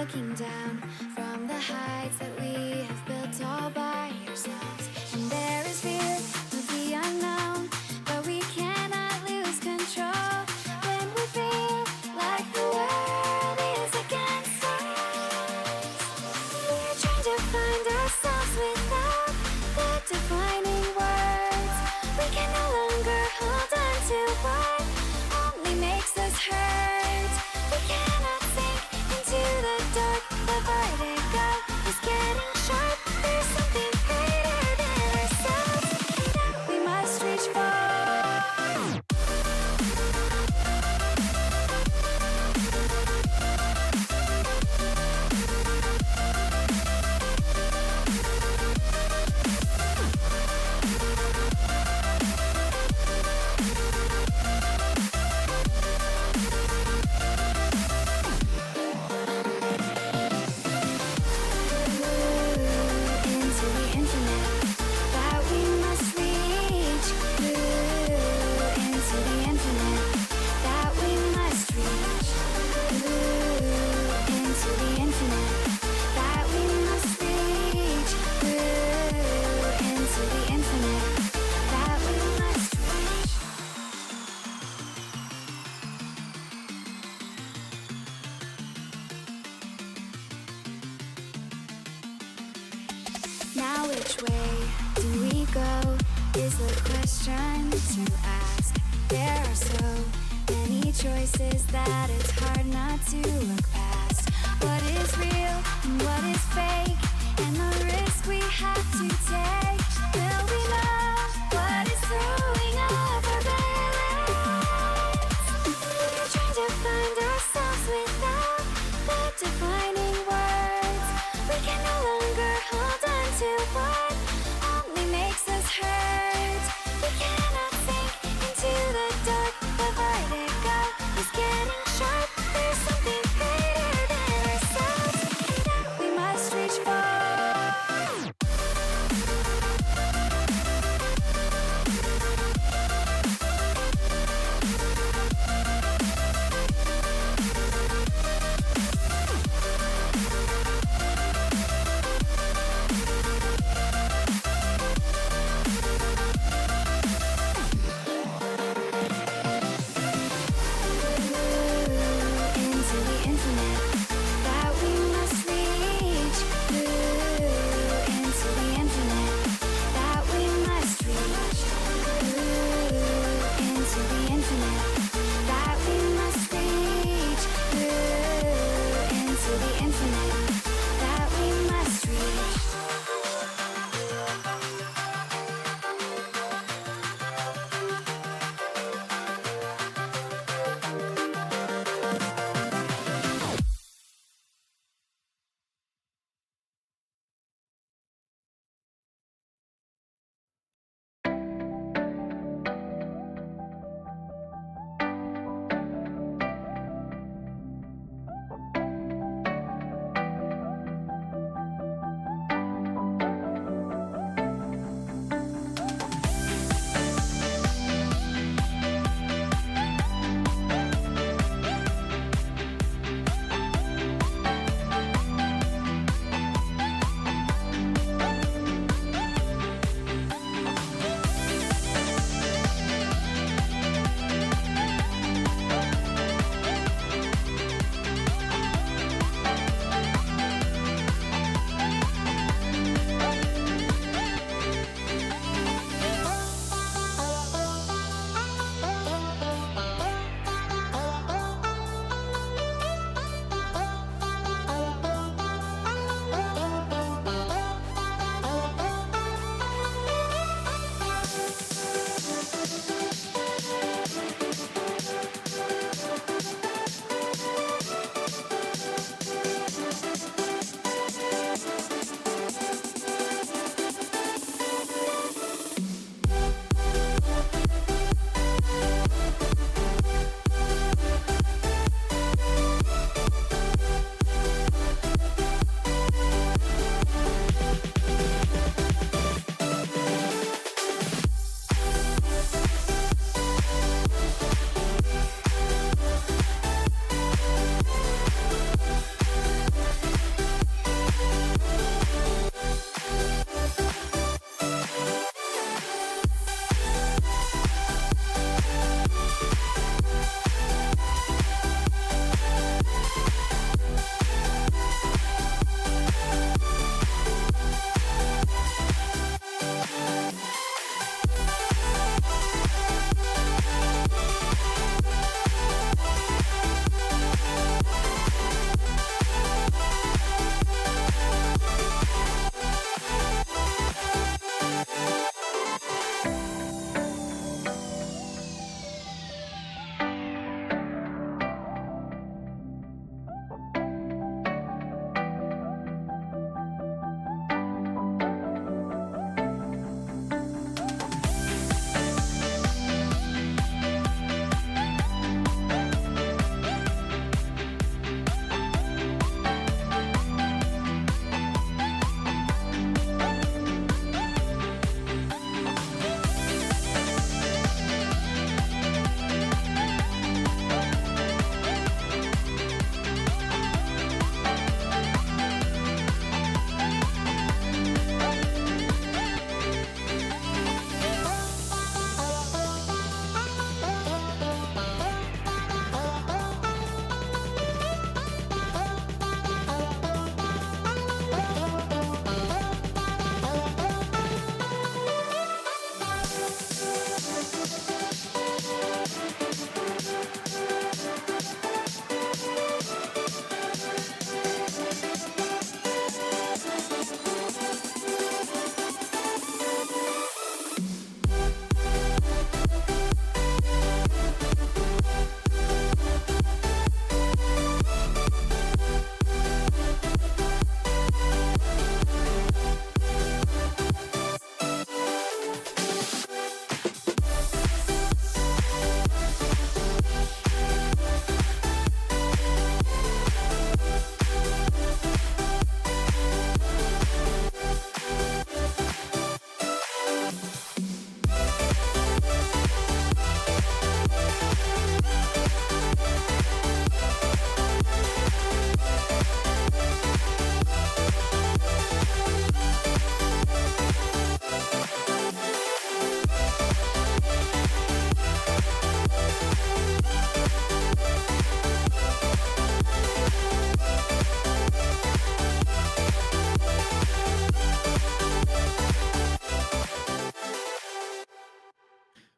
looking down from the heights that we have built all by ourselves. And there is fear of the unknown, but we cannot lose control when we feel like the world is against us. We're trying to find ourselves without the defining words. We can no longer hold on to what only makes us hurt. We cannot sink into the dark. The vertigo is getting sharp. There's something greater than ourselves that we must reach for. Now which way do we go is the question to ask. There are so many choices that it's hard not to look past. What is real and what is fake, and the risk we have to take. Will we know what is throwing off our balance? We're trying to find ourselves without the defining words. We can no longer hold on to what only makes us hurt. We cannot sink into the dark. The vertigo is getting sharp.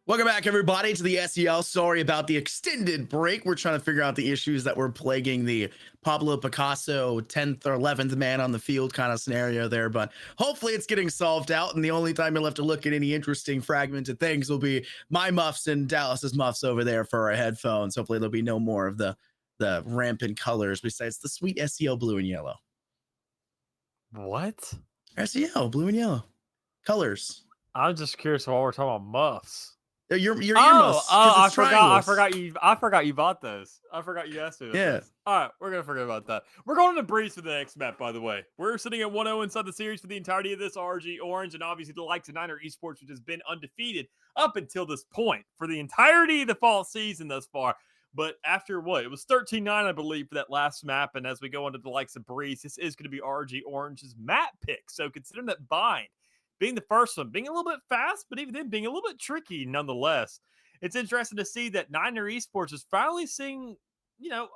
Welcome back, everybody, to the SEL. Sorry about the extended break. We're trying to figure out the issues that were plaguing the Pablo Picasso 10th or 11th man on the field kind of scenario there, but hopefully it's getting solved out. And the only time you'll have to look at any interesting fragmented things will be my muffs and Dallas's muffs over there for our headphones. Hopefully there'll be no more of the rampant colors besides the sweet SEL blue and yellow. What? SEL blue and yellow colors. I'm just curious why we're talking about muffs. Your earmuffs. I forgot you bought those. I forgot you asked me. Yeah. All right, we're gonna forget about that. We're going to Breeze for the next map, by the way. We're sitting at 1-0 inside the series for the entirety of this RG Orange, and obviously the likes of Niner Esports, which has been undefeated up until this point for the entirety of the fall season thus far. But after what? It was 13-9, I believe, for that last map. And as we go into the likes of Breeze, this is going to be RG Orange's map pick. So considering that bind being the first one, being a little bit fast, but even then being a little bit tricky nonetheless. It's interesting to see that Niner Esports is finally seeing,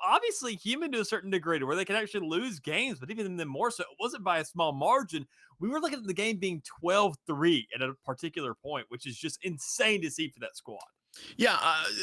obviously human to a certain degree to where they can actually lose games, but even then more so, it wasn't by a small margin. We were looking at the game being 12-3 at a particular point, which is just insane to see for that squad. Yeah,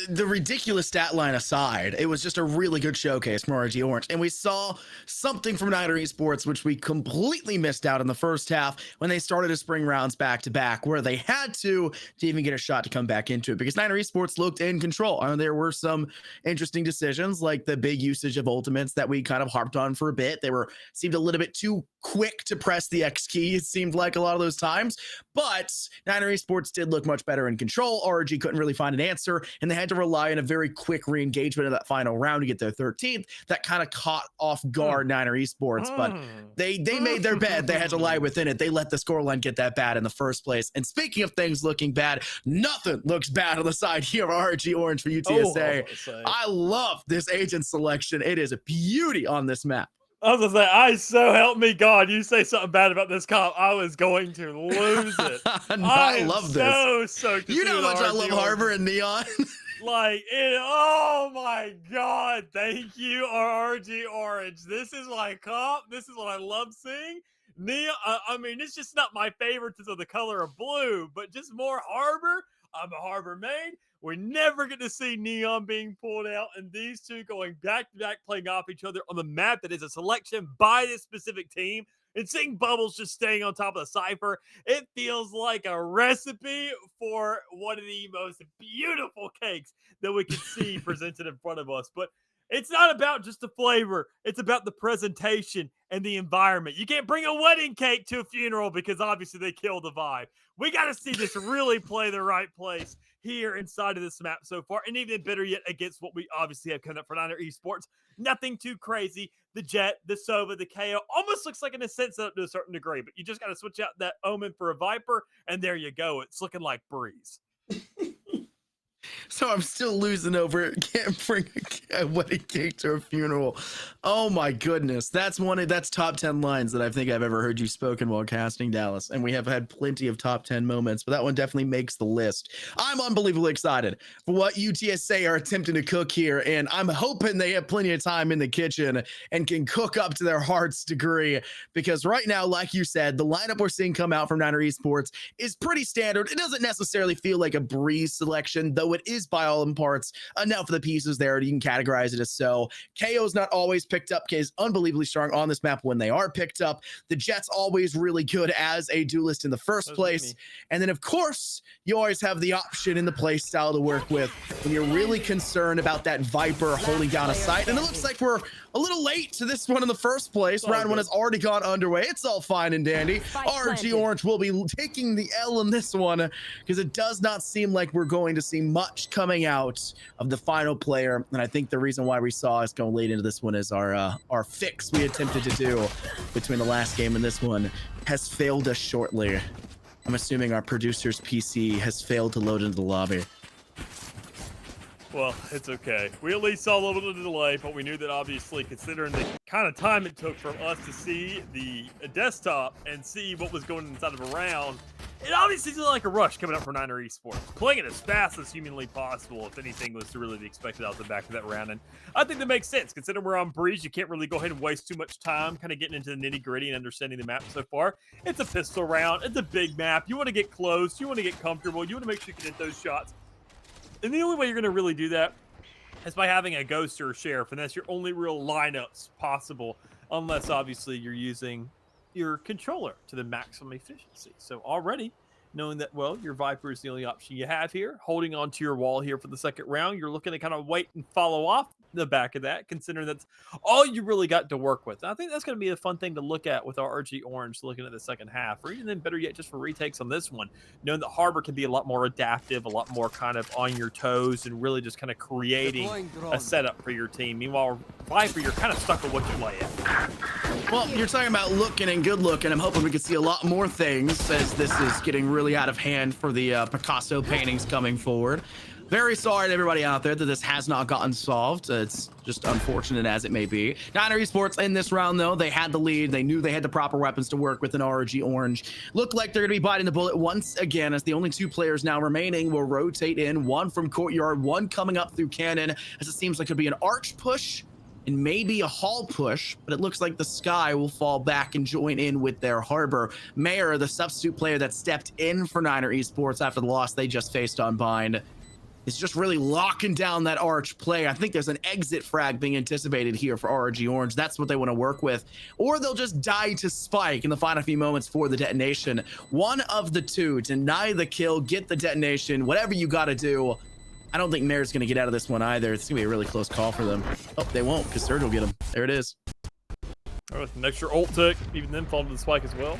the ridiculous stat line aside, it was just a really good showcase from RG Orange. And we saw something from Niner Esports, which we completely missed out in the first half when they started to spring rounds back to back, where they had to even get a shot to come back into it because Niner Esports looked in control. There were some interesting decisions, like the big usage of ultimates that we kind of harped on for a bit. They seemed a little bit too quick to press the X key, it seemed like a lot of those times. But Niner Esports did look much better in control. RG couldn't really find an answer, and they had to rely on a very quick re-engagement of that final round to get their 13th. That kind of caught off guard Niner Esports, but they made their bed. They had to lie within it. They let the scoreline get that bad in the first place. And speaking of things looking bad, nothing looks bad on the side here of RG Orange for UTSA. I love this agent selection. It is a beauty on this map. I was gonna say, so help me God, you say something bad about this comp, I was going to lose it. I love this. So you know how much I love Harbor and Neon. Oh my God, thank you, RG Orange. This is my comp. This is what I love seeing. Neon, it's just not my favorite of the color of blue, but just more Harbor. I'm a Harbor main. We never get to see Neon being pulled out, and these two going back-to-back playing off each other on the map that is a selection by this specific team, and seeing Bubbles just staying on top of the Cypher. It feels like a recipe for one of the most beautiful cakes that we can see presented in front of us. But it's not about just the flavor. It's about the presentation and the environment. You can't bring a wedding cake to a funeral because obviously they kill the vibe. We got to see this really play the right place here inside of this map so far. And even better yet, against what we obviously have coming up for Niner Esports. Nothing too crazy. The Jet, the Sova, the KO almost looks like an Ascent setup to a certain degree, but you just got to switch out that Omen for a Viper, and there you go. It's looking like Breeze. So I'm still losing over can't bring a wedding cake to a funeral. Oh my goodness. That's top 10 lines that I think I've ever heard you spoken while casting Dallas. And we have had plenty of top 10 moments, but that one definitely makes the list. I'm unbelievably excited for what UTSA are attempting to cook here. And I'm hoping they have plenty of time in the kitchen and can cook up to their heart's degree. Because right now, like you said, the lineup we're seeing come out from Niner Esports is pretty standard. It doesn't necessarily feel like a Breeze selection, though it is by all in parts enough of the pieces there. You can categorize it as so. KO's not always picked up. K is unbelievably strong on this map when they are picked up. The Jet's always really good as a duelist in the first place. And then, of course, you always have the option in the play style to work with when you're really concerned about that Viper holding down a site. And it looks like we're a little late to this one in the first place. Round one has already gone underway. It's all fine and dandy. RG Orange will be taking the L in this one because it does not seem like we're going to see much coming out of the final player. And I think the reason why we saw us go late into this one is our fix we attempted to do between the last game and this one has failed us shortly. I'm assuming our producer's PC has failed to load into the lobby. Well, it's okay. We at least saw a little bit of delay, but we knew that obviously, considering the kind of time it took from us to see the desktop and see what was going inside of a round, it obviously seemed like a rush coming up for Niner Esports. Playing it as fast as humanly possible, if anything was to really be expected out the back of that round. And I think that makes sense. Considering we're on Breeze, you can't really go ahead and waste too much time kind of getting into the nitty-gritty and understanding the map so far. It's a pistol round. It's a big map. You want to get close. You want to get comfortable. You want to make sure you can hit those shots And the only way you're going to really do that is by having a ghost or a sheriff, and that's your only real lineups possible, unless obviously you're using your controller to the maximum efficiency. So already knowing that, well, your Viper is the only option you have here, holding on to your wall here for the second round, you're looking to kind of wait and follow off the back of that, considering that's all you really got to work with. And I think that's going to be a fun thing to look at with our RG Orange looking at the second half, or even then better yet, just for retakes on this one, knowing that Harbor can be a lot more adaptive, a lot more kind of on your toes, and really just kind of creating a setup for your team. Meanwhile, Viper, you're kind of stuck with what you lay at. Well, you're talking about looking and good looking. I'm hoping we can see a lot more things as this is getting really out of hand for the Picasso paintings coming forward. Very sorry to everybody out there that this has not gotten solved. It's just unfortunate as it may be. Niner Esports in this round, though, they had the lead. They knew they had the proper weapons to work with an RG Orange. Look like they're going to be biting the bullet once again, as the only two players now remaining will rotate in. One from Courtyard, one coming up through Cannon, as it seems like it could be an arch push and maybe a hall push, but it looks like the Sky will fall back and join in with their Harbor. Mayor, the substitute player that stepped in for Niner Esports after the loss they just faced on Bind, is just really locking down that arch play. I think there's an exit frag being anticipated here for RG Orange. That's what they want to work with. Or they'll just die to Spike in the final few moments for the detonation. One of the two, deny the kill, get the detonation, whatever you got to do. I don't think Mayor's going to get out of this one either. It's going to be a really close call for them. Oh, they won't, because Surge will get him. There it is. Oh, with an extra ult tick, even then fall to the spike as well.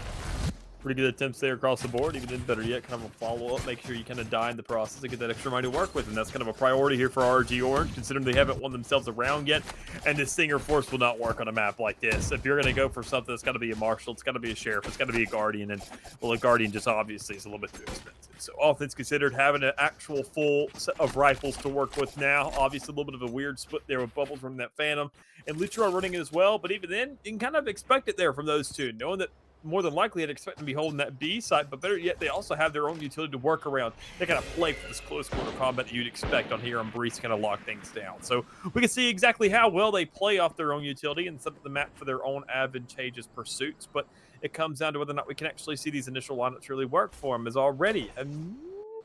Pretty good attempts there across the board. Even then, better yet, kind of a follow-up. Make sure you kind of die in the process and get that extra money to work with. And that's kind of a priority here for RG Orange, considering they haven't won themselves a round yet. And this Stinger Force will not work on a map like this. If you're going to go for something, it's got to be a Marshal, it's got to be a Sheriff, it's got to be a Guardian. And, well, a Guardian just obviously is a little bit too expensive. So all things considered, having an actual full set of rifles to work with now. Obviously, a little bit of a weird split there with Bubbles running that Phantom. And Luchero running it as well. But even then, you can kind of expect it there from those two, knowing that more than likely I'd expect them to be holding that B site, but better yet, they also have their own utility to work around. They kind of play for this close quarter combat that you'd expect on here, and Breeze kind of lock things down. So we can see exactly how well they play off their own utility and set up the map for their own advantageous pursuits, but it comes down to whether or not we can actually see these initial lineups really work for them, as already a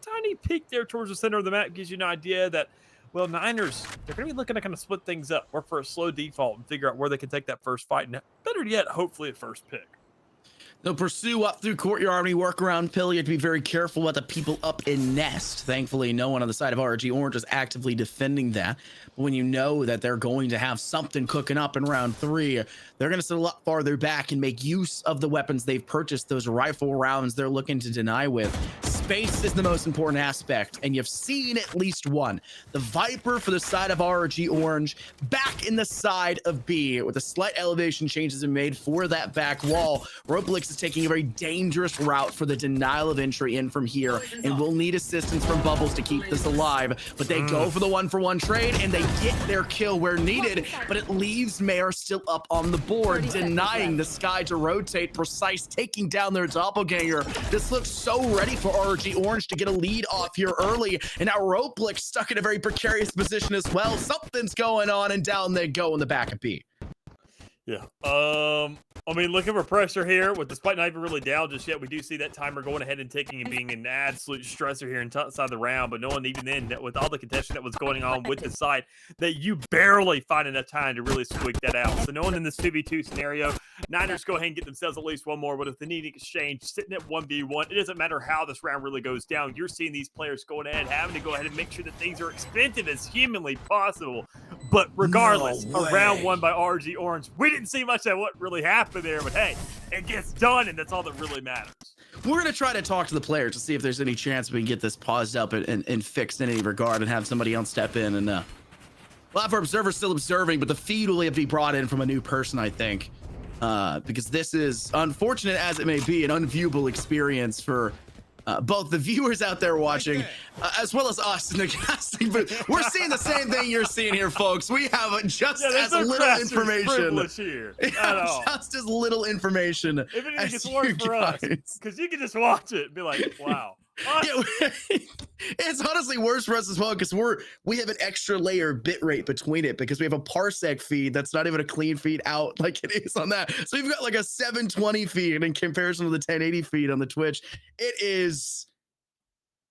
tiny peek there towards the center of the map gives you an idea that, well, Niners, they're going to be looking to kind of split things up, work for a slow default, and figure out where they can take that first fight, and better yet, hopefully a first pick. They'll pursue up through Courtyard. We work around Pill. You have to be very careful about the people up in Nest. Thankfully, no one on the side of RG Orange is actively defending that. But when you know that they're going to have something cooking up in round 3, they're going to sit a lot farther back and make use of the weapons they've purchased, those rifle rounds they're looking to deny with. Space is the most important aspect, and you've seen at least one. The Viper for the side of RG Orange, back in the side of B, with a slight elevation changes been made for that back wall. Ropelix is taking a very dangerous route for the denial of entry in from here, and will need assistance from Bubbles to keep this alive. But they go for the 1-for-1 trade, and they get their kill where needed, but it leaves Mayor still up on the board, denying the Sky to rotate. Precise taking down their doppelganger. This looks so ready for RG Orange to get a lead off here early, and now Ropelix stuck in a very precarious position as well. Something's going on, and down they go in the back of B. Yeah. I mean, looking for pressure here, with despite not even really down just yet, we do see that timer going ahead and ticking and being an absolute stressor here inside the round. But knowing even then that with all the contention that was going on with the side, that you barely find enough time to really squeak that out. So knowing in this 2v2 scenario, Niners go ahead and get themselves at least one more. But if they need exchange, sitting at 1v1, it doesn't matter how this round really goes down. You're seeing these players going ahead, having to go ahead and make sure that things are expensive as humanly possible. But regardless, a round won by RG Orange. We didn't see much of what really happened there, but hey, it gets done, and that's all that really matters. We're going to try to talk to the players to see if there's any chance we can get this paused up and fixed in any regard, and have somebody else step in. And Platform Observer's still observing, but the feed will have to be brought in from a new person, I think, because this is, unfortunate as it may be, an unviewable experience for both the viewers out there watching, as well as us in the casting booth. We're seeing the same thing you're seeing here, folks. We have just as little information. Here just as little information. If it gets worse for us, because you can just watch it and be like, wow. Yeah, it's honestly worse for us as well, because we have an extra layer bitrate between it, because we have a parsec feed that's not even a clean feed out like it is on that. So we've got like a 720 feed in comparison to the 1080 feed on the Twitch. It is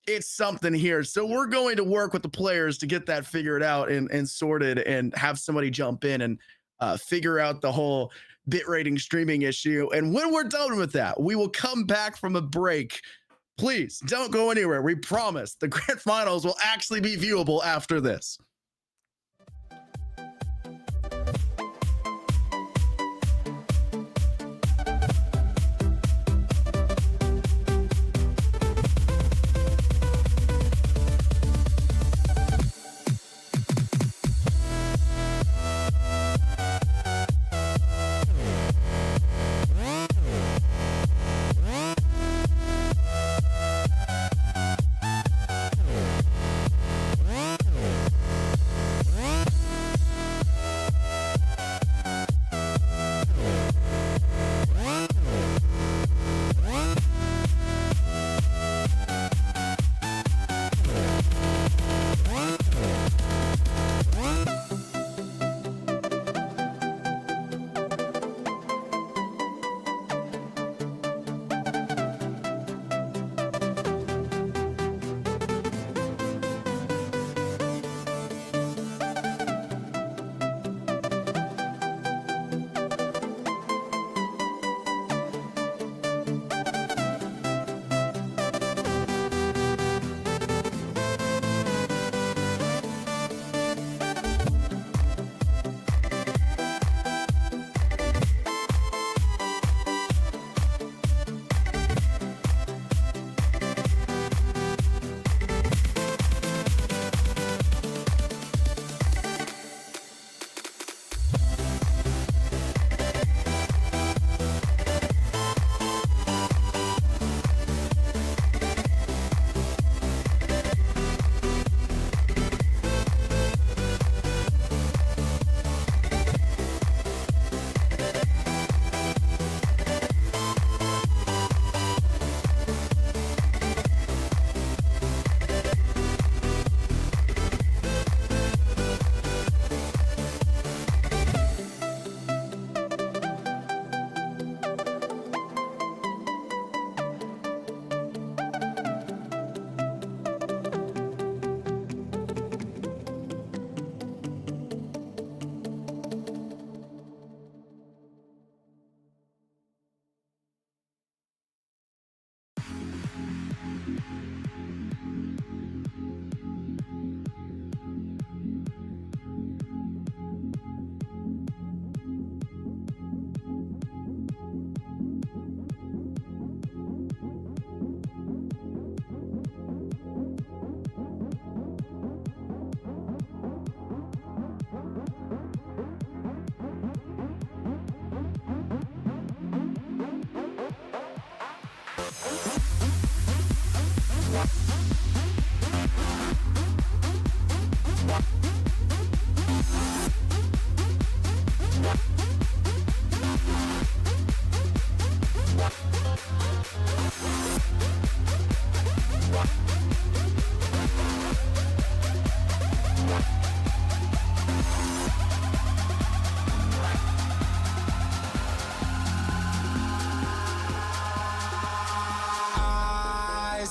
it's something here. So we're going to work with the players to get that figured out and sorted, and have somebody jump in and figure out the whole bit rating streaming issue. And when we're done with that, we will come back from a break. Please don't go anywhere. We promise the grand finals will actually be viewable after this.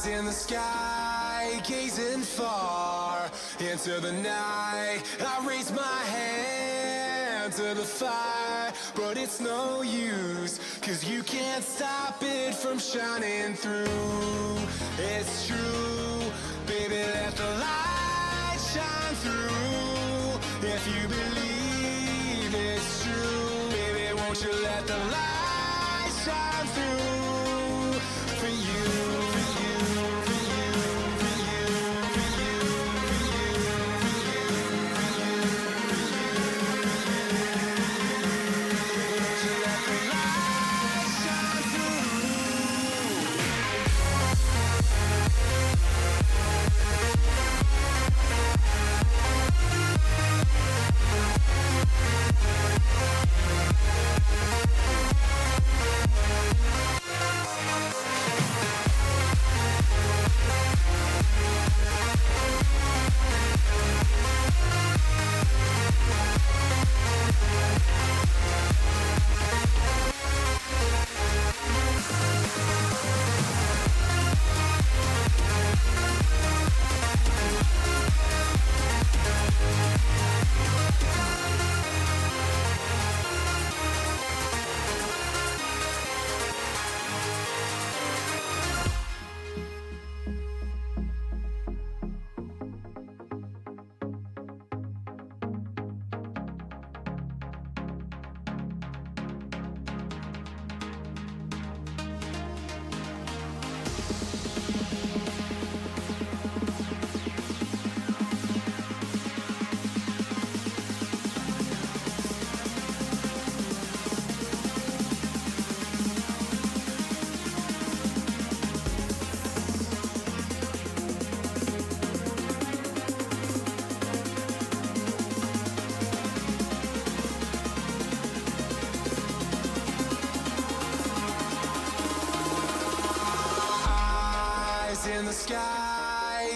In the sky, gazing far into the night, I raise my hand to the fire, but it's no use, 'cause you can't stop it from shining through. It's true, baby, let the light shine through. If you believe it's true, baby, won't you let the light shine through for you.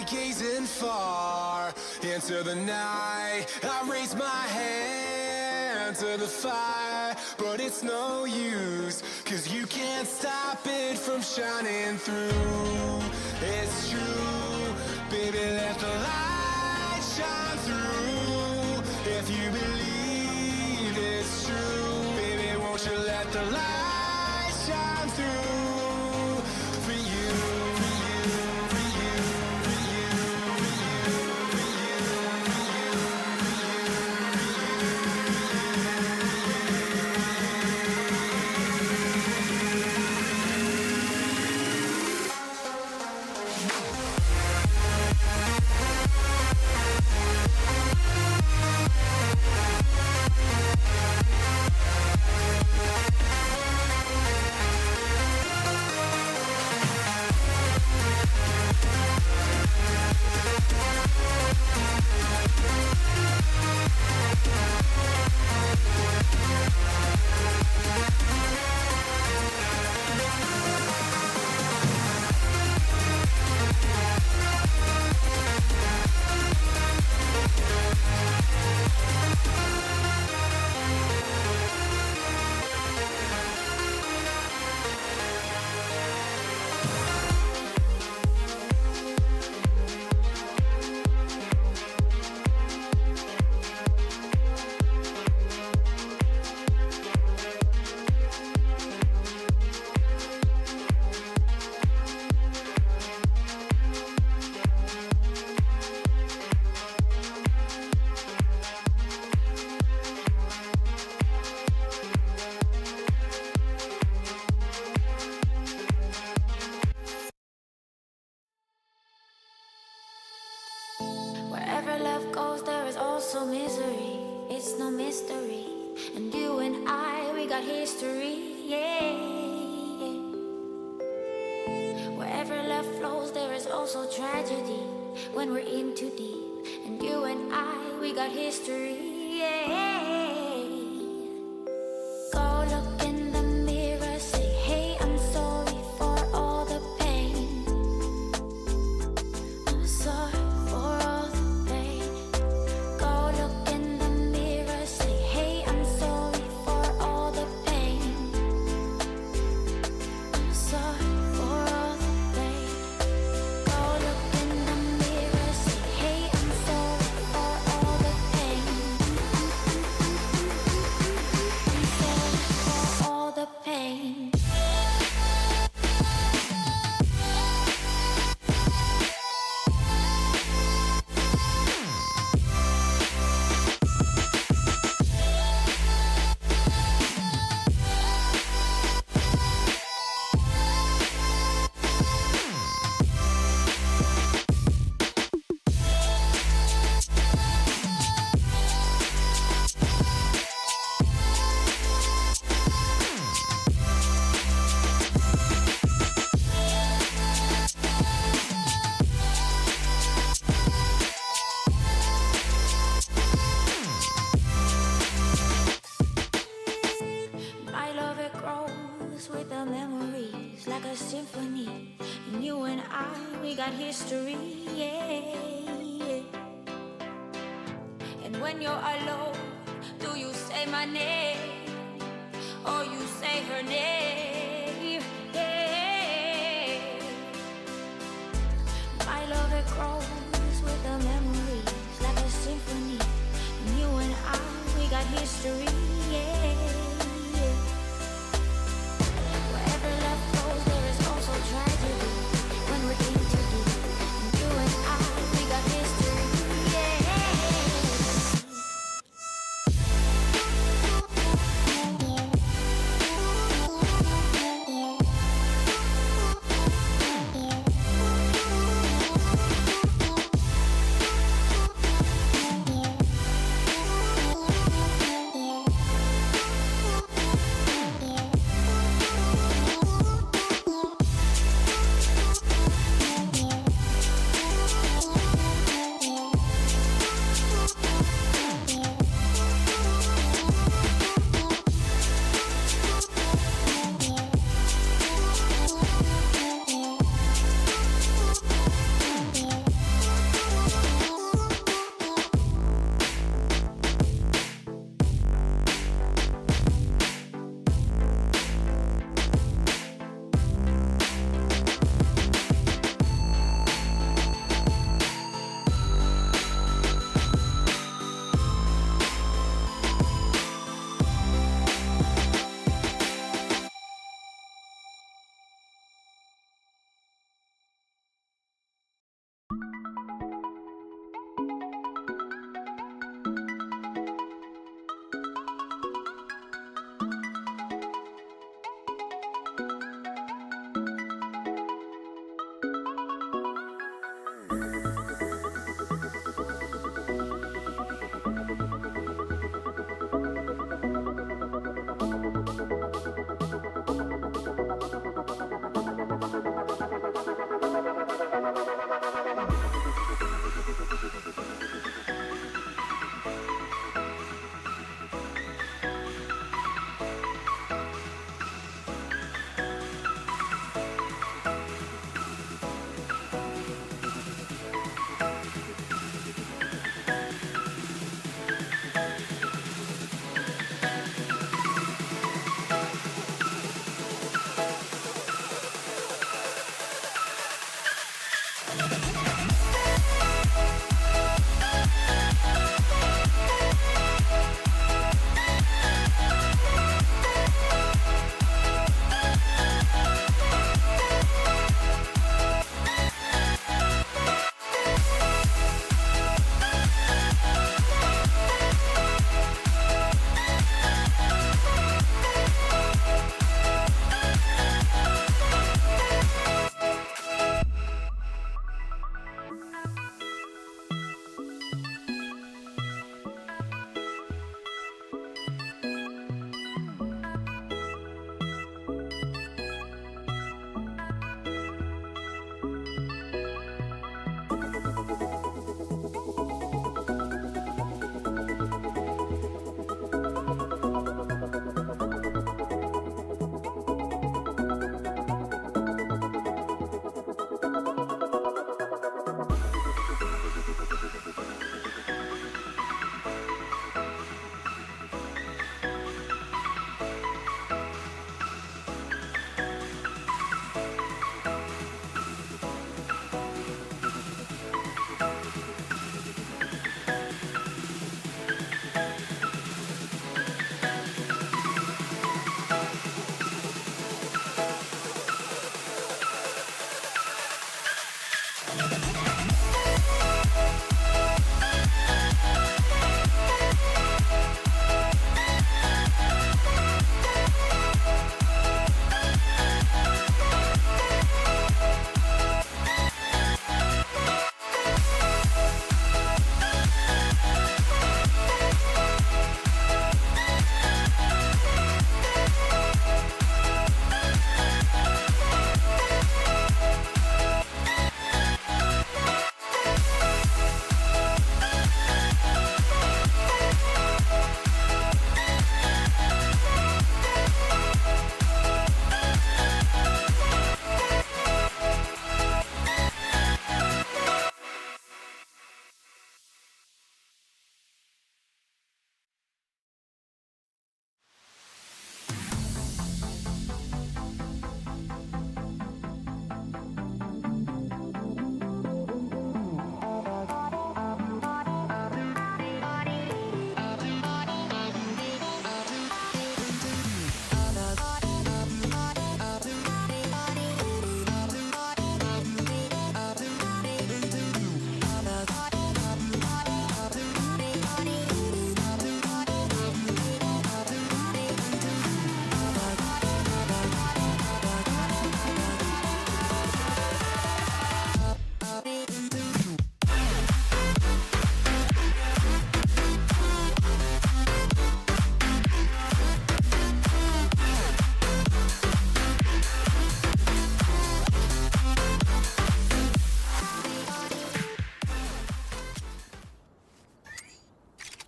gazing far into the night. I raise my hand to the fire, but it's no use, 'cause you can't stop it from shining through. It's true, baby, let the light shine through. If you believe it's true, baby, won't you let the light shine through for you, for you, for you, for you, for you, for you, Wherever love goes, there is also misery. It's no mystery. And you and I, we got history. Yeah. Wherever love flows, there is also tragedy. When we're in too deep. And you and I, we got history. Yeah. Go look in the mirror, say, hey, I'm sorry for all the pain. I'm sorry for all the pain. Go look in the mirror, say, hey, I'm sorry for all the pain. I'm sorry for all the pain. Go look in the mirror, say, hey, I'm sorry for all the pain. I'm sorry for all the pain. My love, it grows with the memories like a symphony. And you and I, we got history, yeah. And when you're alone, do you say my name or you say her name? Yeah. My love, it grows with the memories like a symphony. And you and I, we got history, yeah. Wherever love flows, there is also tragedy. When we're in too deep, and you and I, we got history, yeah.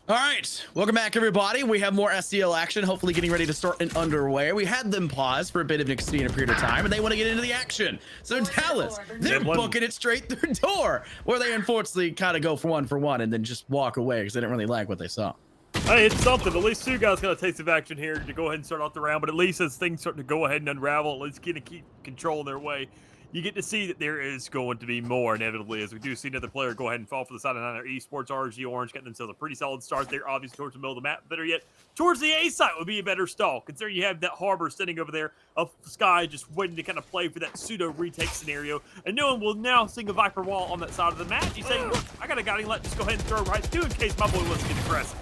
All right, welcome back, everybody. We have more SEL action, hopefully getting ready to start and underway. We had them pause for a bit of an extended period of time, and they want to get into the action. So Dallas, they're booking it straight through door, where they unfortunately kind of go for one and then just walk away because they didn't really like what they saw. Hey, it's something. At least two guys got a taste of action here to go ahead and start off the round, but at least as things start to go ahead and unravel, at least get to keep control their way. You get to see that there is going to be more, inevitably, as we do see another player go ahead and fall for the side of Niner Esports. RG Orange getting themselves a pretty solid start there, obviously towards the middle of the map. Better yet, towards the A site would be a better stall, considering you have that harbor sitting over there of the sky just waiting to kind of play for that pseudo retake scenario. And no one will now sing a Viper wall on that side of the map. You say, look, I got a guiding light, just go ahead and throw right through in case my boy wants to get aggressive.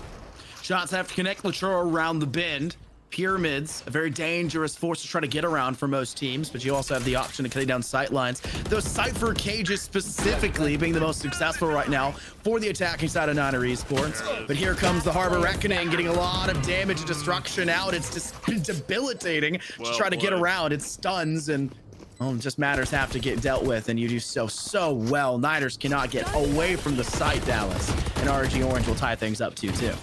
Shots have to connect. Latrobe around the bend. Pyramids, a very dangerous force to try to get around for most teams, but you also have the option of cutting down sight lines. Those Cypher cages specifically being the most successful right now for the attacking side of Niner Esports. But here comes the Harbor Reckoning, getting a lot of damage and destruction out. It's just debilitating to try to get around. It stuns and just matters have to get dealt with, and you do so well. Niners cannot get away from the site, Dallas, and RG Orange will tie things up 2-2.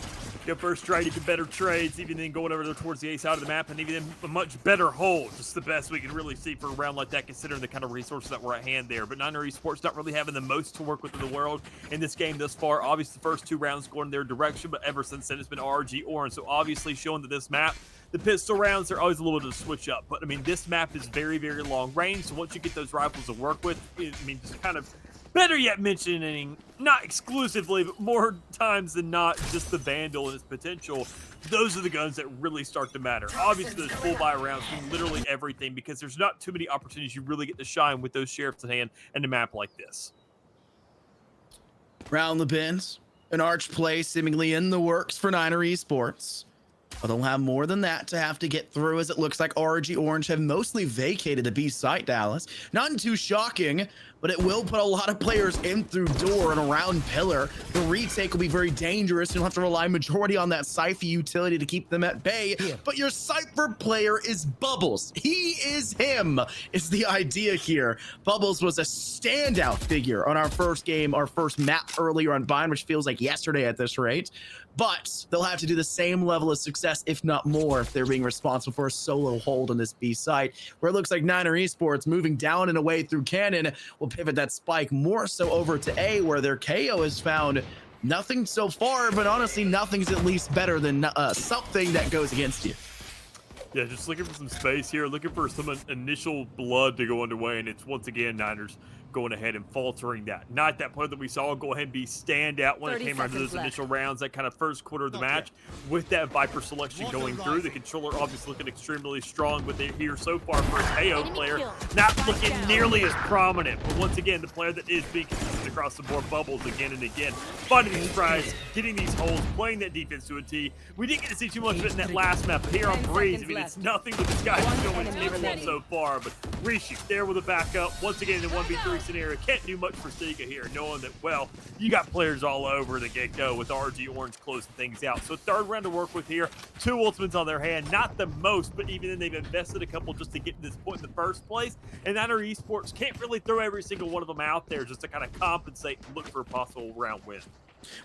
Go first trade, even better trades, even then going over there towards the A side of the map, and even then a much better hold. Just the best we can really see for a round like that, considering the kind of resources that were at hand there. But Niner Esports not really having the most to work with in the world in this game thus far. Obviously, the first two rounds going in their direction, but ever since then, it's been RG Orange. So obviously showing that this map, the pistol rounds, are always a little bit of a switch up. But I mean, this map is very, very long range. So once you get those rifles to work with, I mean, just kind of better yet mentioning, not exclusively, but more times than not, just the Vandal and its potential. Those are the guns that really start to matter. Obviously, those full buy rounds mean literally everything because there's not too many opportunities you really get to shine with those sheriffs in hand and a map like this. Round the bends, an arch play seemingly in the works for Niner Esports. But they'll have more than that to have to get through, as it looks like RG Orange have mostly vacated the B site, Dallas. Not too shocking, but it will put a lot of players in through door and around pillar. The retake will be very dangerous. You'll have to rely majority on that Cypher utility to keep them at bay. Yeah. But your Cypher player is Bubbles. He is him, is the idea here. Bubbles was a standout figure on our first game, our first map earlier on Vine, which feels like yesterday at this rate. But they'll have to do the same level of success, if not more, if they're being responsible for a solo hold on this B site, where it looks like Niner Esports moving down and away through Cannon will pivot that spike more so over to A, where their KO has found nothing so far, but honestly, nothing's at least better than something that goes against you. Yeah, just looking for some space here, looking for some initial blood to go underway, and it's once again Niners going ahead and faltering that. Not that player that we saw go ahead and be standout when it came around to those initial rounds, that kind of first quarter of the match. With that Viper selection going through, the controller obviously looking extremely strong, but they're here so far for a KO player, not looking nearly as prominent. But once again, the player that is being consistent across the board, Bubbles again and again, finding these tries, getting these holes, playing that defense to a T. We didn't get to see too much of it in that last map, but here on Breeze, I mean, it's nothing but this guy's showing his capable of so far. But Rishi there with a backup. Once again, in the 1v3 scenario, can't do much for Sega here, knowing that, well, you got players all over the get-go with RG Orange closing things out. So third round to work with here. Two ultimates on their hand, not the most, but even then they've invested a couple just to get to this point in the first place. And Niner Esports can't really throw every single one of them out there just to kind of compensate and look for a possible round win.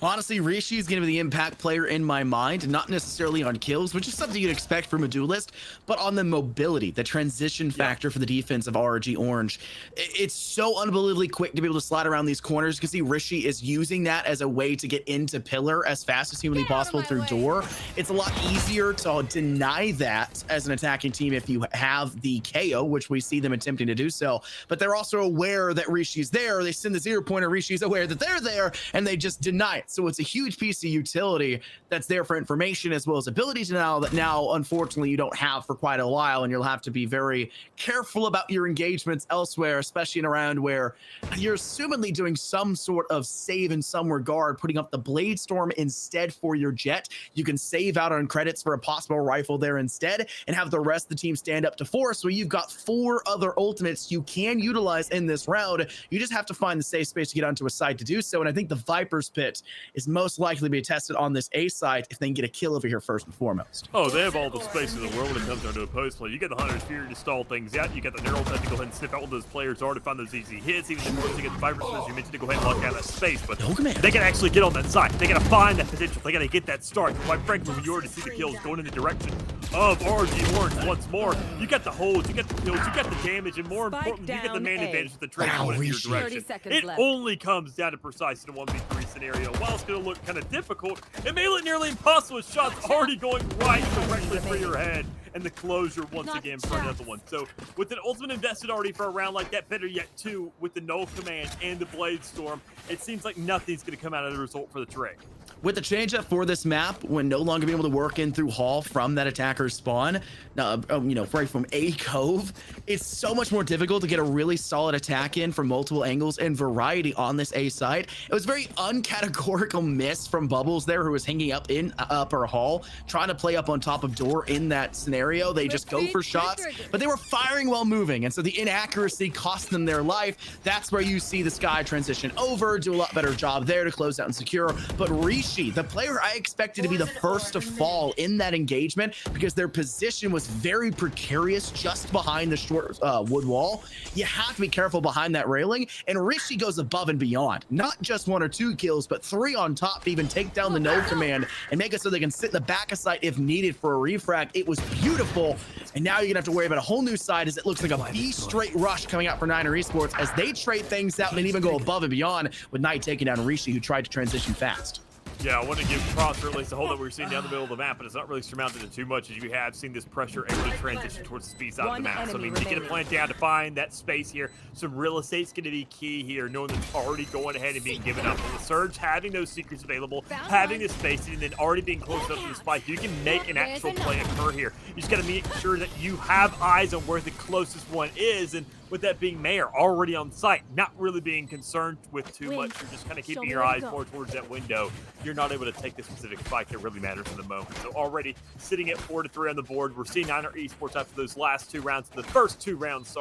Honestly, Rishi is going to be the impact player in my mind, not necessarily on kills, which is something you'd expect from a duelist, but on the mobility, the transition factor for the defense of RG Orange. It's so unbelievably quick to be able to slide around these corners. You can see Rishi is using that as a way to get into pillar as fast as humanly possible through door. It's a lot easier to deny that as an attacking team if you have the KO, which we see them attempting to do so, but they're also aware that Rishi's there. They send the 0 pointer, Rishi's aware that they're there, and they just deny it. So it's a huge piece of utility that's there for information as well as ability to now that now unfortunately you don't have for quite a while, and you'll have to be very careful about your engagements elsewhere, especially in a round where you're assumedly doing some sort of save in some regard, putting up the Blade Storm instead for your jet. You can save out on credits for a possible rifle there instead and have the rest of the team stand up to 4, so you've got 4 other ultimates you can utilize in this round. You just have to find the safe space to get onto a side to do so, and I think the Viper's Pit it is most likely to be tested on this A site if they can get a kill over here first and foremost. Oh, they have all the space in the world when it comes down to a post play. You get the Hunter's Fury to stall things out. You got the Neural Tech to go ahead and sniff out what those players are to find those easy hits. Even the Force to get the Vibrance, as you mentioned, to go ahead and lock out that space. But they can actually get on that side. They got to find that potential. They got to get that start. Quite frankly, when you already see the kills going in the direction of RG Orange once more, you got the holds, you got the kills, you got the damage, and more importantly, you get the main advantage with the trade going in your direction. It only comes down to precise in a 1v3 scenario. While it's going to look kind of difficult, it may look nearly impossible with shots already going right directly for your head. And the closure once again for another one. So with an ultimate invested already for a round like that, better yet two, with the null command and the blade storm, it seems like nothing's going to come out of the result for the trade. With the change up for this map, when no longer being able to work in through Hall from that attacker's spawn, right from A Cove, it's so much more difficult to get a really solid attack in from multiple angles and variety on this A side. It was very uncategorical miss from Bubbles there, who was hanging up in upper Hall, trying to play up on top of door in that scenario. They just go for shots, but they were firing while moving, and so the inaccuracy cost them their life. That's where you see the Sky transition over, do a lot better job there to close out and secure. But Rishi, the player I expected to be the first to fall in that engagement because their position was very precarious just behind the short wood wall. You have to be careful behind that railing, and Rishi goes above and beyond. Not just 1 or 2 kills, but 3 on top to even take down the no command and make it so they can sit in the back of site if needed for a refrag. It was beautiful, and now you're gonna have to worry about a whole new side as it looks like a B straight rush coming out for Niner Esports as they trade things out and even go above and beyond, with Knight taking down Rishi, who tried to transition fast. Yeah, I want to give props for at least the hole that we're seeing down the middle of the map, but it's not really surmounted it too much as you have seen this pressure able to transition towards the speed side of the map. So, I mean, you get a plan down to find that space here. Some real estate's going to be key here, knowing that it's already going ahead and being given up. With the Surge having those secrets available, having the spacing, and then already being close up to the spike, you can make an actual play occur here. You just got to make sure that you have eyes on where the closest one is, and with that being Mayor already on site, not really being concerned with too much. You're just kind of keeping your eyes more towards that window. You're not able to take the specific fight that really matters in the moment. So already sitting at 4-3 on the board, we're seeing Niner Esports after those last 2 rounds, the first 2 rounds,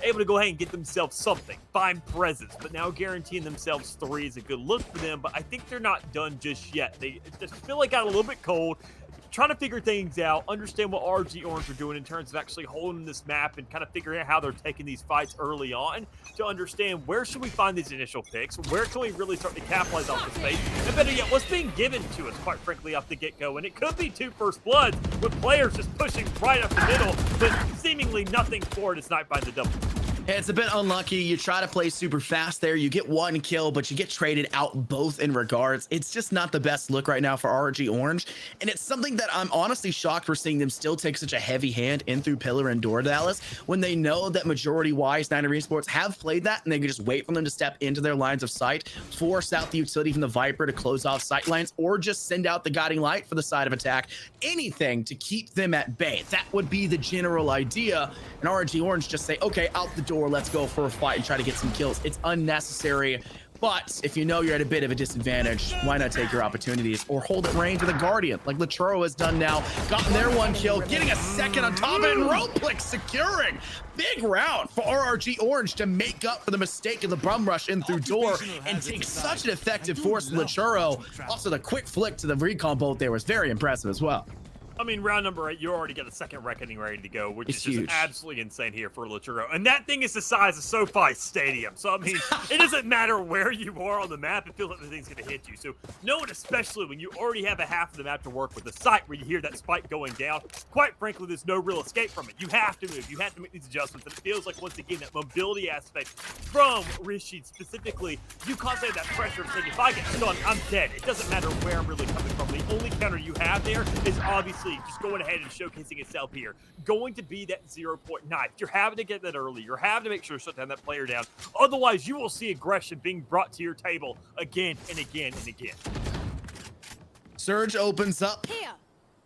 able to go ahead and get themselves something, find presence, but now guaranteeing themselves 3 is a good look for them. But I think they're not done just yet. They just feel like got a little bit cold, trying to figure things out, understand what RG Orange are doing in terms of actually holding this map and kind of figuring out how they're taking these fights early on to understand where should we find these initial picks, where can we really start to capitalize off the space, and better yet, what's being given to us, quite frankly, off the get-go. And it could be 2 first bloods with players just pushing right up the middle, but seemingly nothing for it. It's Knight by the double. It's a bit unlucky. You try to play super fast there. You get 1 kill, but you get traded out both in regards. It's just not the best look right now for RG Orange. And it's something that I'm honestly shocked we're seeing them still take such a heavy hand in through Pillar and Door Dallas when they know that majority-wise Niner Esports have played that, and they can just wait for them to step into their lines of sight, force out the utility from the Viper to close off sight lines, or just send out the Guiding Light for the side of attack. Anything to keep them at bay. That would be the general idea. And RG Orange just say, okay, out the door, let's go for a fight and try to get some kills. It's unnecessary, but if you know you're at a bit of a disadvantage, why not take your opportunities or hold it range with a Guardian like Laturo has done now, gotten their 1 kill, getting a second on top of it, and Roleplix securing. Big round for RRG Orange to make up for the mistake of the bum rush in through door and take such an effective force to Laturo. Also, the quick flick to the recon bolt there was very impressive as well. I mean, round number 8, you already got a second reckoning ready to go, which is just huge. absolutely insane here for Laturo. And that thing is the size of SoFi Stadium. So, I mean, it doesn't matter where you are on the map. It feels like the thing's going to hit you. So, knowing especially when you already have a half of the map to work with, the site where you hear that spike going down, quite frankly, there's no real escape from it. You have to move. You have to make these adjustments. And it feels like, once again, that mobility aspect from Rashid specifically, you constantly have that pressure of saying, if I get stunned, I'm dead. It doesn't matter where I'm really coming from. The only counter you have there is obviously just going ahead and showcasing itself here. Going to be that 0-point knife. You're having to get that early. You're having to make sure to shut down that player down. Otherwise, you will see aggression being brought to your table again and again and again. Surge opens up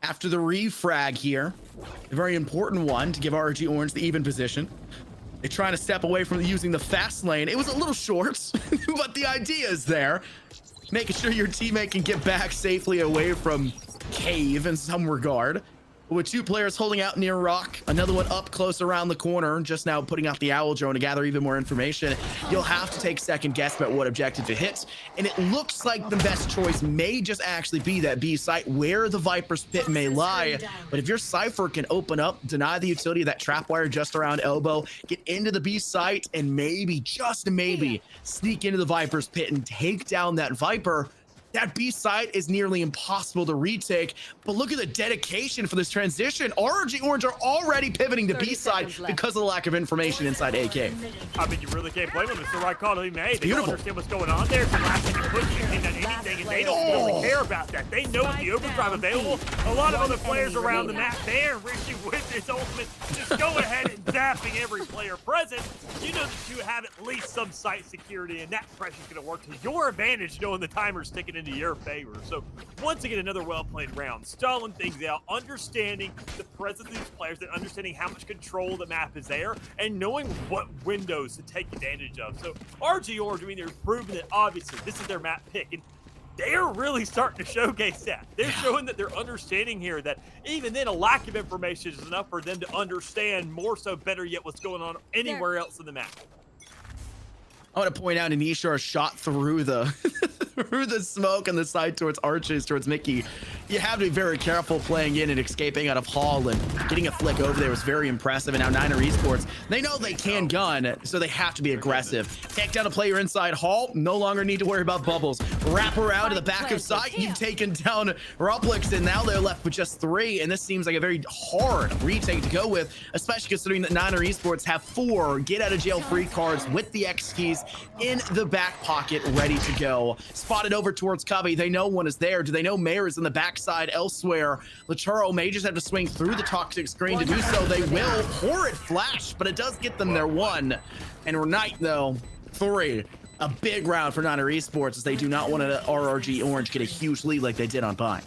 after the refrag here. A very important one to give RG Orange the even position. They're trying to step away from using the fast lane. It was a little short, but the idea is there. Making sure your teammate can get back safely away from Cave in some regard. with 2 players holding out near rock, another one up close around the corner, just now putting out the owl drone to gather even more information. You'll have to take second guess about what objective to hit, and it looks like the best choice may just actually be that B site where the Viper's pit may lie. But if your Cypher can open up, deny the utility of that trap wire just around elbow, get into the B site, and maybe, just maybe, sneak into the Viper's pit and take down that Viper, that B side is nearly impossible to retake. But look at the dedication for this transition. RG Orange are already pivoting to B side because of the lack of information inside AK. I mean, you really can't blame them. It's the right call he made. They Beautiful. don't understand what's going on there. It's the last thing you push you can anything, and they don't really care about that. They know with the overdrive available, a lot of other players around the map there, Richie with his ultimate, just go ahead and zapping every player present. You know that you have at least some site security, and that pressure's going to work to your advantage, knowing the timer's ticking into your favor. So once again, another well-played round, stalling things out, understanding the presence of these players, and understanding how much control the map is there, and knowing what windows to take advantage of. So RG Orange, I mean, they're proving that obviously this is their map pick, and they're really starting to showcase that. They're showing that they're understanding here that even then a lack of information is enough for them to understand more so better yet what's going on anywhere else in the map. I want to point out Anishar shot through the through the smoke on the side towards Arches, towards Mickey. You have to be very careful playing in and escaping out of Hall, and getting a flick over there was very impressive. And now Niner Esports, they know they can gun, so they have to be aggressive. Take down a player inside Hall, no longer need to worry about bubbles. Wrap around to the back of site, you've taken down Roblix, and now they're left with just 3, and this seems like a very hard retake to go with, especially considering that Niner Esports have 4 get out of jail free cards with the X keys in the back pocket, ready to go. Spotted over towards Cubby, they know one is there. Do they know Mayor is in the backside elsewhere? Laturo may just have to swing through the toxic screen to do so. They will. Horrid flash, but it does get them their 1. And Knight, though, 3. A big round for Niner Esports, as they do not want to RRG Orange get a huge lead like they did on Pine.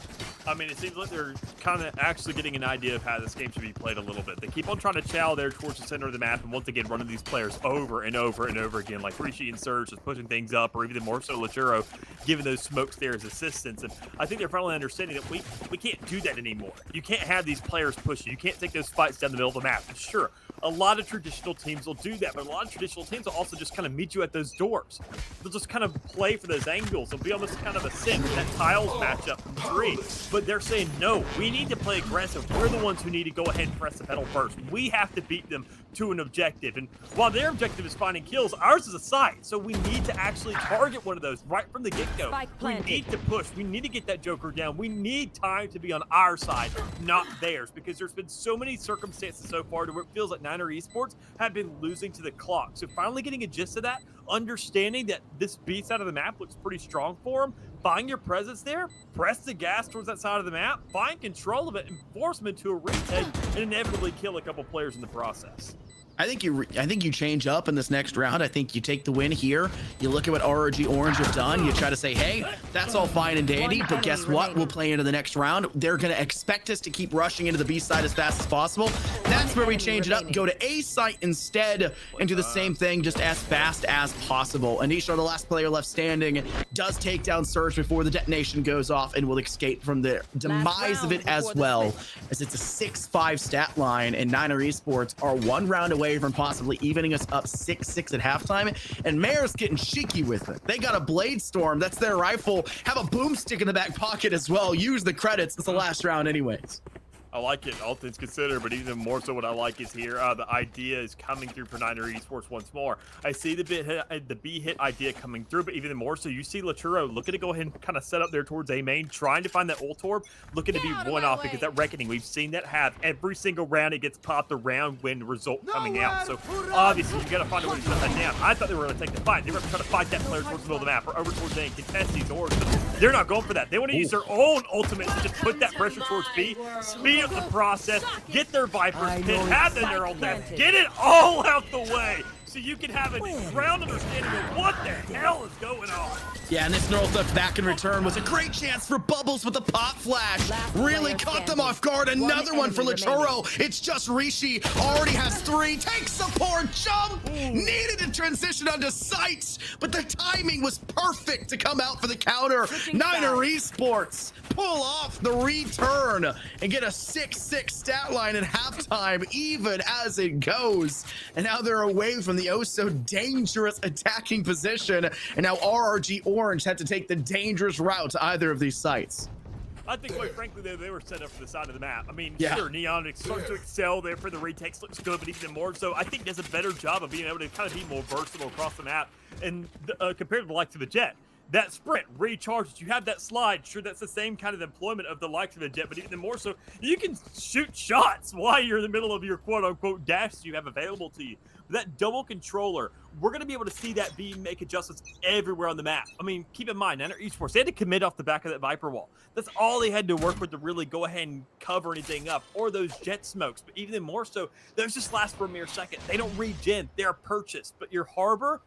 I mean, it seems like they're kind of actually getting an idea of how this game should be played a little bit. They keep on trying to chow there towards the center of the map, and once again, running these players over and over and over again, like Rishi and Surge just pushing things up, or even more so Laturo giving those smokes there as assistance. And I think they're finally understanding that we can't do that anymore. You can't have these players pushing. You can't take those fights down the middle of the map. And sure, a lot of traditional teams will do that, but a lot of traditional teams will also just kind of meet you at those doors. They'll just kind of play for those angles. It'll be almost kind of a sim, that tiles matchup from 3. But they're saying, no, we need to play aggressive. We're the ones who need to go ahead and press the pedal first. We have to beat them to an objective. And while their objective is finding kills, ours is a sight. So we need to actually target one of those right from the get-go. We need to push. We need to get that Joker down. We need time to be on our side, not theirs, because there's been so many circumstances so far to where it feels like Niner Esports have been losing to the clock. So finally getting a gist of that, understanding that this B side of the map looks pretty strong for them, find your presence there, press the gas towards that side of the map, find control of it, and force them into a retake, and inevitably kill a couple players in the process. I think you change up in this next round. I think you take the win here. You look at what RRG Orange have done. You try to say, hey, that's all fine and dandy, but guess what? We'll play into the next round. They're going to expect us to keep rushing into the B side as fast as possible. That's where we change it up, go to A site instead, and do the same thing just as fast as possible. Anisha, the last player left standing, does take down Surge before the detonation goes off, and will escape from the demise of it as well, as it's a 6-5 stat line, and Niner Esports are 1 round away from possibly evening us up 6-6 at halftime, and Mayor's getting cheeky with it. They got a Blade Storm, that's their rifle, have a boomstick in the back pocket as well. Use the credits, it's the last round anyways. I like it, all things considered, but even more so what I like is here, the idea is coming through for Niner Esports once more. I see the B hit idea coming through, but even more so, you see Laturo looking to go ahead and kind of set up there towards A main, trying to find that ult orb, looking to be one off, because that Reckoning, we've seen that have every single round, it gets popped around when result coming out. So obviously, you got to find a way to shut that down. I thought they were going to take the fight. They were going to try to fight that player towards the middle of the map, or over towards A and contest these orbs, but they're not going for that. They want to use their own ultimate to just put that pressure towards B, speed up the process, get their Vipers pit, have them their own left, get it all out the way. so you can have a ground understanding of what the hell is going on. Yeah, and this Northup back in return was a great chance for Bubbles with the pop flash. Really caught them off guard. Another one for Latoro. It's just Rishi. Already has 3. Takes the poor jump. Needed to transition onto sights, but the timing was perfect to come out for the counter. Niner Esports pull off the return and get a 6-6 stat line at halftime, even as it goes. And now they're away from the so dangerous attacking position. And now RRG Orange had to take the dangerous route to either of these sites. I think, quite frankly, they were set up for the side of the map. I mean, Yeah. sure, Neon starts to excel there for the retakes, looks good, but even more so, I think does a better job of being able to kind of be more versatile across the map and compared to the likes of the Jet. That sprint recharges, you have that slide. Sure, that's the same kind of employment of the likes of the Jet, but even more so, you can shoot shots while you're in the middle of your quote-unquote dash you have available to you. With that double controller, we're going to be able to see that make adjustments everywhere on the map. I mean, keep in mind, Niner Esports, they had to commit off the back of that Viper wall. That's all they had to work with to really go ahead and cover anything up, or those jet smokes. But even more so, those just last for a mere second. They don't regen, they're purchased. But your Harbor,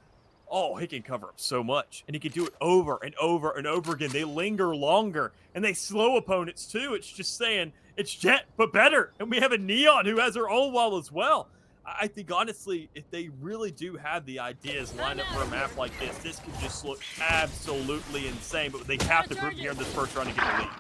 oh, he can cover up so much, and he can do it over and over and over again. They linger longer, and they slow opponents too. It's just saying it's Jet, but better. And we have a Neon who has her own wall as well. I think, honestly, if they really do have the ideas lined up for a map like this could just look absolutely insane. But they have to prove here in this first round to get the lead.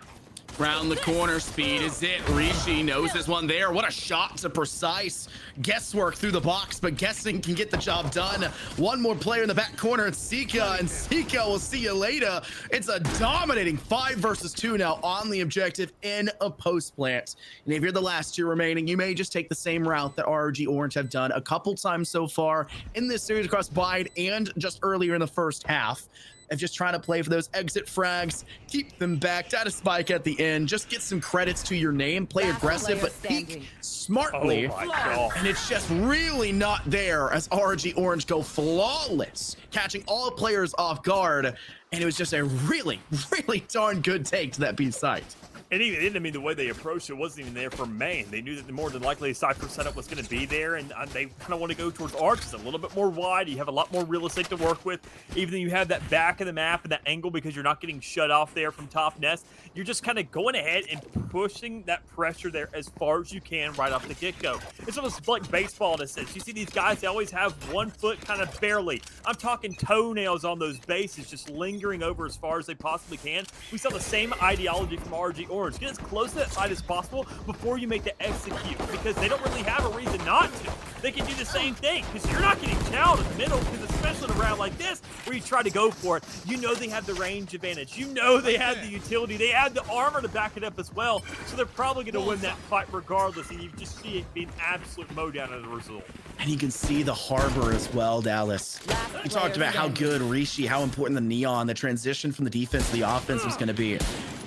Round the corner, speed is it. Rishi knows this one there. What a shot to precise. Guesswork through the box, but guessing can get the job done. One more player in the back corner, it's Sika, and Sika will see you later. It's a dominating 5 versus 2 now on the objective in a post plant. And if you're the last 2 remaining, you may just take the same route that RRG Orange have done a couple times so far in this series across Bide and just earlier in the first half. Of just trying to play for those exit frags, keep them back, data spike at the end, just get some credits to your name, play aggressive, but peek smartly. Oh my God. And it's just really not there as RG Orange go flawless, catching all players off guard. And it was just a really, really darn good take to that B site. And even, I mean, the way they approached it wasn't even there for main. They knew that the more than likely a Cypher setup was going to be there, and they kind of want to go towards arches a little bit more wide. You have a lot more real estate to work with. Even though you have that back of the map and that angle because you're not getting shut off there from top nest, you're just kind of going ahead and pushing that pressure there as far as you can right off the get-go. It's almost like baseball in a sense. You see these guys, they always have one foot kind of barely. I'm talking toenails on those bases, just lingering over as far as they possibly can. We saw the same ideology from RG Orange. Get as close to that side as possible before you make the execute, because they don't really have a reason not to. They can do the same thing because you're not getting chowed in the middle, because especially in a round like this where you try to go for it, you know they have the range advantage. You know they have the utility. They have the armor to back it up as well. So they're probably going to win that fight regardless, and you just see it being absolute mowdown as a result. And you can see the Harbor as well, Dallas. We talked about how good Rishi, how important the Neon, the transition from the defense to the offense was going to be.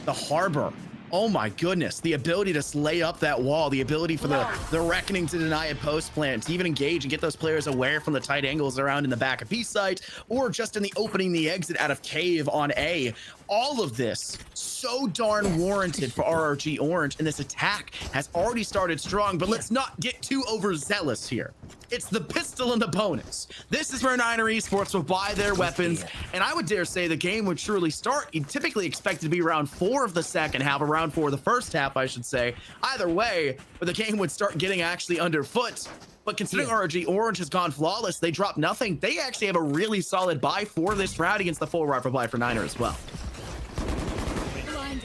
The Harbor. Oh my goodness, the ability to lay up that wall, the ability for the Reckoning to deny a post plant, to even engage and get those players aware from the tight angles around in the back of B site, or just in the opening, the exit out of cave on A. All of this so darn warranted for RRG Orange, and this attack has already started strong, but let's not get too overzealous here. It's the pistol and the bonus. This is where Niner Esports will buy their weapons, and I would dare say the game would surely start. You'd typically expect it to be round 4 of the second half, or round 4 of the first half, I should say. Either way, but the game would start getting actually underfoot. But considering RRG Orange has gone flawless, they dropped nothing. They actually have a really solid buy for this round against the full rifle buy for Niner as well.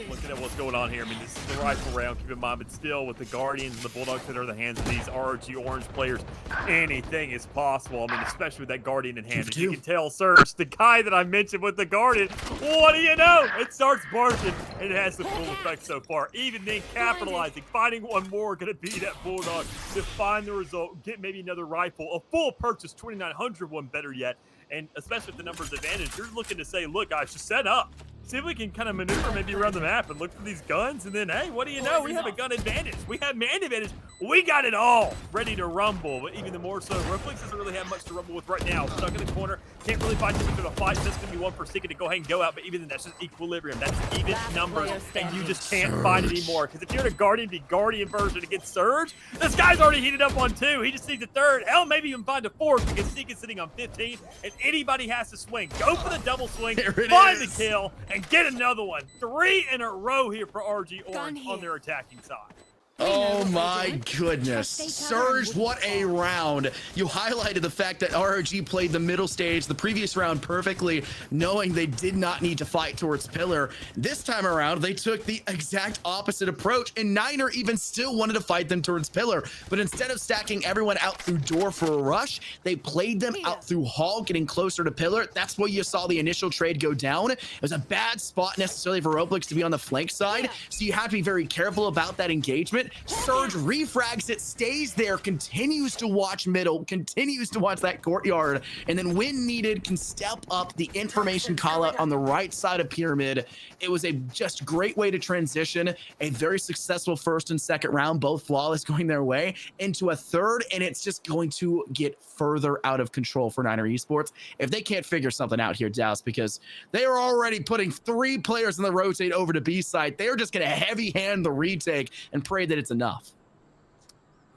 Looking at what's going on here, I mean, this is the rifle round, keep in mind, but still with the Guardians and the Bulldogs that are in the hands of these RRG Orange players, anything is possible. I mean, especially with that Guardian in hand. As you can tell, Serge, the guy that I mentioned with the Guardian, what do you know? It starts barking, and it has the full effect so far. Even then, capitalizing, finding one more, going to be that Bulldog to find the result, get maybe another rifle, a full purchase, 2,900 one better yet. And especially with the numbers advantage, you're looking to say, look, guys, just set up. See if we can kind of maneuver maybe around the map and look for these guns. And then, hey, what do you know? We have a gun advantage. We have man advantage. We got it all ready to rumble, but even the more so, Reflex doesn't really have much to rumble with right now. Stuck in the corner, can't really find too much of a fight. That's going to be one for Sika to go ahead and go out, but even then, that's just equilibrium. That's even numbers, and you just can't find it anymore. Because if you're in a Guardian v Guardian version against Surge, this guy's already heated up on 2. He just needs a 3rd. Hell, maybe even find a 4th because Sika's sitting on 15, and anybody has to swing. Go for the double swing, find the kill, and get another one. 3 in a row here for RG Orange on their attacking side. Oh my goodness. Surge, what a round. You highlighted the fact that ROG played the middle stage the previous round perfectly, knowing they did not need to fight towards pillar. This time around, they took the exact opposite approach, and Niner even still wanted to fight them towards pillar. But instead of stacking everyone out through door for a rush, they played them out through hall, getting closer to pillar. That's where you saw the initial trade go down. It was a bad spot necessarily for Roblox to be on the flank side, so you have to be very careful about that engagement. Surge refrags it, stays there, continues to watch middle, continues to watch that courtyard, and then when needed can step up the information call out on the right side of pyramid. It was a just great way to transition a very successful first and second round, both flawless, going their way, into a third, and it's just going to get further out of control for Niner Esports if they can't figure something out here, Dallas, because they are already putting 3 players in the rotate over to B side. They're just going to heavy hand the retake and pray that it's enough.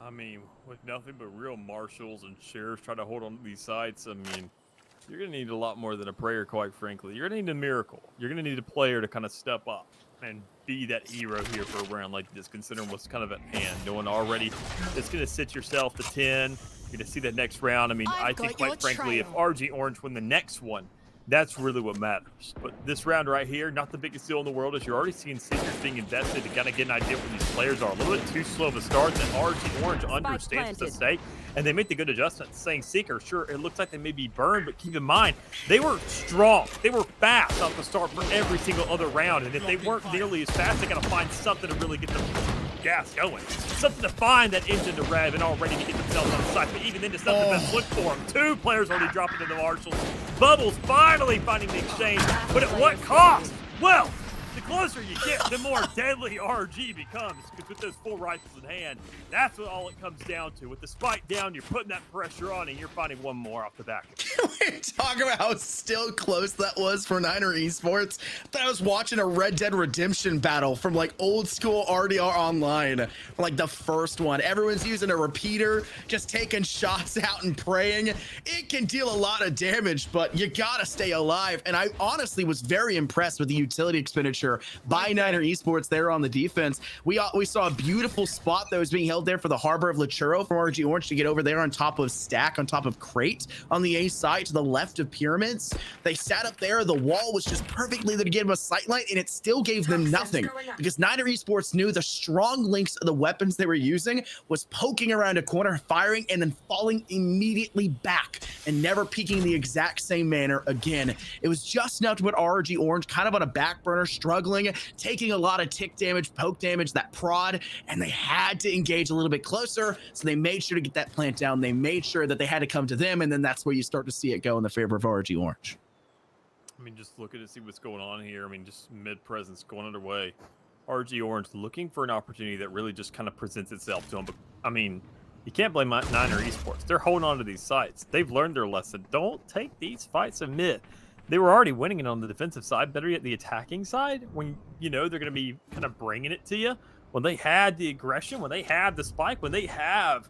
I mean, with nothing but real marshals and sheriffs trying to hold on to these sites, I mean, you're going to need a lot more than a prayer, quite frankly. You're going to need a miracle. You're going to need a player to kind of step up and be that hero here for a round like this, considering what's kind of at hand. Knowing already it's going to sit yourself to 10. You're going to see that next round. I mean, I think, quite frankly, if RG Orange win the next one, that's really what matters. But this round right here, not the biggest deal in the world, as you're already seeing Seekers being invested to kind of get an idea where these players are. A little bit too slow of a start that RG Orange understands the stake, and they make the good adjustments, saying Seeker, sure, it looks like they may be burned, but keep in mind, they were strong. They were fast off the start for every single other round, and if they weren't nearly as fast, they got to find something to really get the gas going. Something to find that engine to rev and all ready to get themselves on the side. But even then, it's not the best look for them. 2 players already dropping into the marshals. Bubbles finally finding the exchange, but at what cost? Well, the closer you get, the more deadly RG becomes, because with those 4 rifles in hand, that's what all it comes down to. With the spike down, you're putting that pressure on, and you're finding one more off the back. Can we talk about how still close that was for Niner Esports? I thought I was watching a Red Dead Redemption battle from like old school RDR Online, like the first one. Everyone's using a repeater, just taking shots out and praying. It can deal a lot of damage, but you gotta stay alive. And I honestly was very impressed with the utility expenditure by Niner Esports there on the defense. We saw a beautiful spot that was being held there for the Harbor of Lachuro from RG Orange to get over there on top of Stack, on top of Crate on the A side to the left of Pyramids. They sat up there. The wall was just perfectly there to give them a sightline, and it still gave them nothing because Niner Esports knew the strong links of the weapons they were using was poking around a corner, firing, and then falling immediately back and never peeking the exact same manner again. It was just enough to put RG Orange kind of on a back burner, struggling, taking a lot of tick damage, poke damage, that prod, and they had to engage a little bit closer, so they made sure to get that plant down. They made sure that they had to come to them, and then that's where you start to see it go in the favor of RG Orange. I mean, just look at it, see what's going on here. I mean, just mid-presence going underway. RG Orange looking for an opportunity that really just kind of presents itself to them. But, I mean, you can't blame Niner Esports. They're holding on to these sites. They've learned their lesson. Don't take these fights in mid. They were already winning it on the defensive side, better yet the attacking side, when, you know, they're going to be kind of bringing it to you. When they had the aggression, when they had the spike, when they have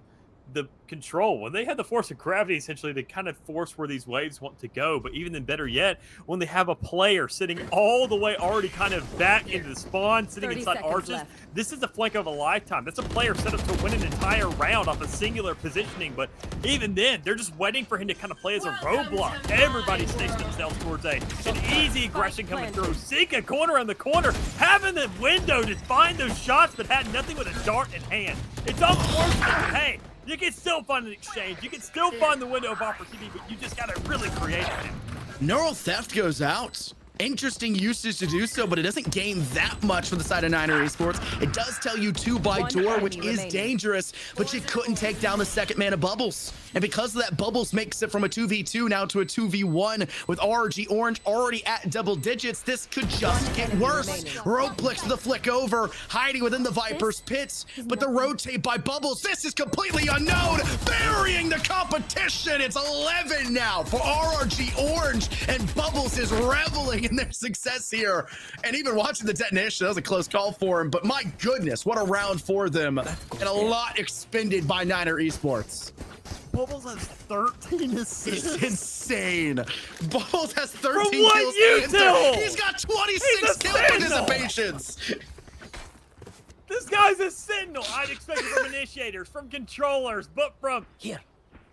the control, when they had the force of gravity essentially to kind of force where these waves want to go. But even then, better yet, when they have a player sitting all the way already kind of back into the spawn, sitting inside arches, this is the flank of a lifetime. That's a player set up to win an entire round off a singular positioning. But even then, they're just waiting for him to kind of play as a roadblock. Everybody sticks themselves towards an easy aggression coming through. Sika corner on the corner, having the window to find those shots, but had nothing with a dart in hand. It's unfortunate, but hey, you can still find an exchange. You can still find the window of opportunity, but you just got to really create it. Neural Theft goes out. Interesting usage to do so, but it doesn't gain that much for the side of Niner Esports. It does tell you 2 by door, which is dangerous, but you couldn't take down the second man of Bubbles. And because of that, Bubbles makes it from a 2v2 now to a 2v1 with RG Orange already at double digits. This could just get worse. Ropeplix with the flick over, hiding within the Viper's pits, but the rotate by Bubbles, this is completely unknown, burying the competition. It's 11 now for RG Orange, and Bubbles is reveling in their success here. And even watching the detonation, that was a close call for him, but my goodness, what a round for them, and a lot expended by Niner Esports. Bubbles has 13 assists. It's insane. Bubbles has 13 From kills. what you do! He's got 26 kill participations. This guy's a sentinel. I'd expect it from initiators, from controllers, but from here.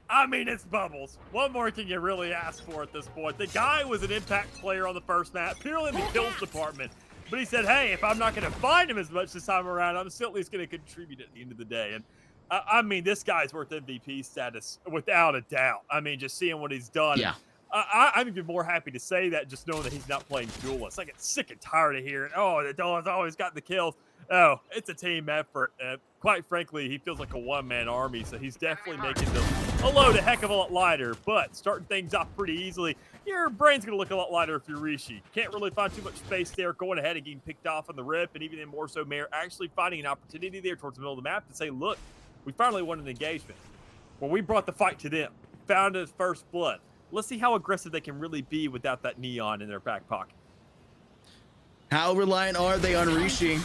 I mean, it's Bubbles. What more can you really ask for at this point? The guy was an impact player on the first map, purely in the kills department. But he said, hey, if I'm not going to find him as much this time around, I'm still at least going to contribute at the end of the day. And I mean, this guy's worth MVP status without a doubt. I mean, just seeing what he's done. Yeah. I'm even more happy to say that just knowing that he's not playing duelist. I get sick and tired of hearing, oh, the duelist always got the kills. Oh, it's a team effort. Quite frankly, he feels like a one-man army, so he's definitely making the load a heck of a lot lighter. But starting things off pretty easily, your brain's going to look a lot lighter if you're Rishi. Can't really find too much space there, going ahead and getting picked off on the rip, and even more so, Mayor actually finding an opportunity there towards the middle of the map to say, look, we finally won an engagement. Well, we brought the fight to them, found his first blood. Let's see how aggressive they can really be without that neon in their back pocket. How reliant are they on Rishi?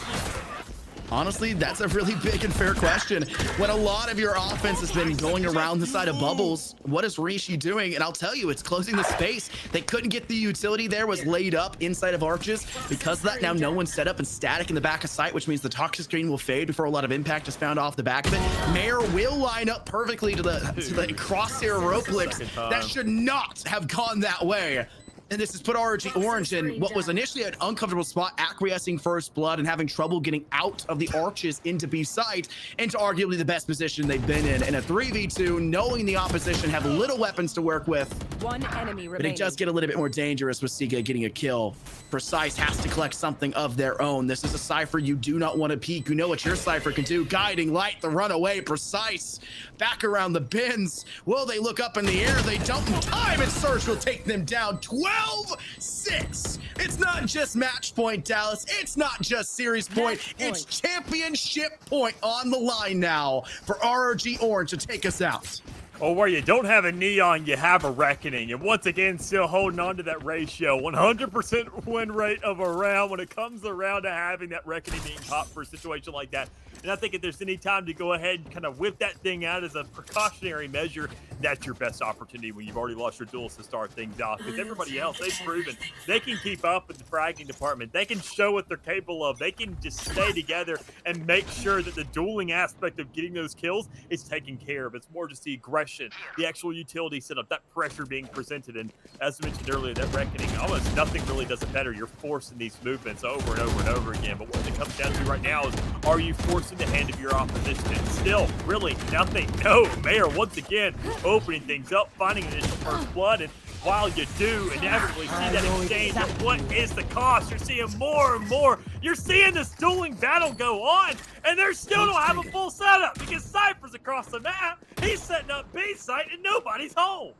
Honestly, that's a really big and fair question. When a lot of your offense has been going around the side of Bubbles, what is Rishi doing? And I'll tell you, it's closing the space. They couldn't get the utility there, was laid up inside of Arches. Because of that, now no one's set up and static in the back of sight, which means the toxic screen will fade before a lot of impact is found off the back of it. Mayor will line up perfectly to the crosshair ropelicks. That should not have gone that way. And this has put RG Orange in what was initially an uncomfortable spot, acquiescing first blood and having trouble getting out of the arches into B site, into arguably the best position they've been in a 3v2, knowing the opposition have little weapons to work with. One enemy remaining. But it does get a little bit more dangerous with Sika getting a kill. Precise has to collect something of their own. This is a Cypher you do not want to peek. You know what your Cypher can do. Guiding light, the runaway, Precise. Back around the bins. Will they look up in the air? They don't in time, and Surge will take them down. 12-6. It's not just match point, Dallas. It's not just series point. It's championship point on the line now for RG Orange to take us out. Or where you don't have a neon, you have a reckoning. And once again, still holding on to that ratio. 100% win rate of a round when it comes around to having that reckoning being popped for a situation like that. And I think if there's any time to go ahead and kind of whip that thing out as a precautionary measure, that's your best opportunity when you've already lost your duels to start things off. Because everybody else, they've proven they can keep up with the fragging department. They can show what they're capable of. They can just stay together and make sure that the dueling aspect of getting those kills is taken care of. It's more just the aggression, the actual utility setup, that pressure being presented. And as mentioned earlier, that reckoning, almost nothing really does it better. You're forcing these movements over and over and over again. But what it comes down to right now is, are you forcing the hand of your opposition? And still, really nothing. No, Mayor once again opening things up, finding initial first blood, and while you do inevitably see that exchange, what is the cost? You're seeing more and more. You're seeing this dueling battle go on, and they still don't have a full setup because Cypher's across the map. He's setting up B site, and nobody's home.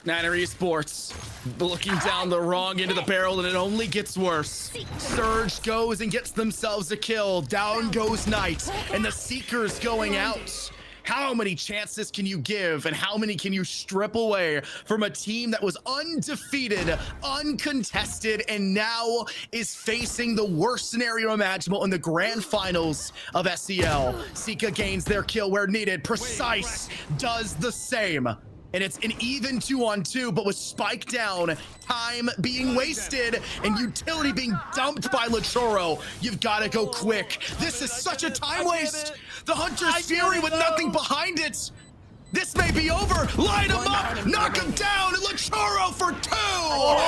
Niner Esports looking down the wrong end of the barrel, and it only gets worse. Surge goes and gets themselves a kill. Down goes Knight, and the Seeker's going out. How many chances can you give, and how many can you strip away from a team that was undefeated, uncontested, and now is facing the worst scenario imaginable in the grand finals of SEL? Sika gains their kill where needed. Precise does the same. And it's an even 2-on-2, but with Spike down, time being wasted, and utility being dumped by Lachoro, you've got to go quick. This is such a time waste. The Hunter's Fury with nothing behind it. This may be over. Light him up, knock him down, and Lachoro for 2.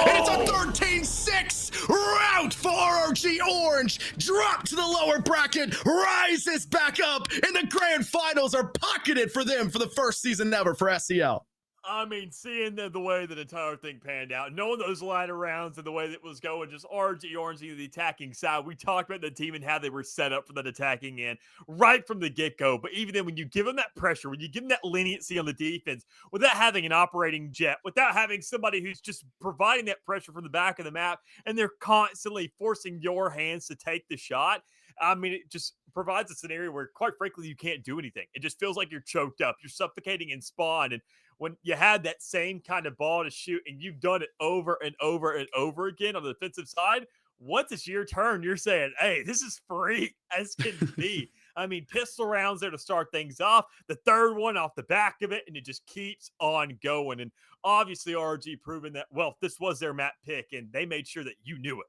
And it's a 13-6 rout for RG Orange. Drop to the lower bracket, rises back up, and the grand finals are pocketed for them for the first season ever for SEL. I mean, seeing the way that entire thing panned out, knowing those ladder rounds and the way that it was going, just RG Orange, the attacking side. We talked about the team and how they were set up for that attacking end right from the get go. But even then, when you give them that pressure, when you give them that leniency on the defense, without having an operating jet, without having somebody who's just providing that pressure from the back of the map, and they're constantly forcing your hands to take the shot. I mean, it just provides a scenario where, quite frankly, you can't do anything. It just feels like you're choked up, you're suffocating in spawn, and when you had that same kind of ball to shoot and you've done it over and over and over again on the defensive side, once it's your turn, you're saying, hey, this is free as can be. I mean, pistol rounds there to start things off, the third one off the back of it, and it just keeps on going. And obviously, RG proving that, well, this was their map pick, and they made sure that you knew it.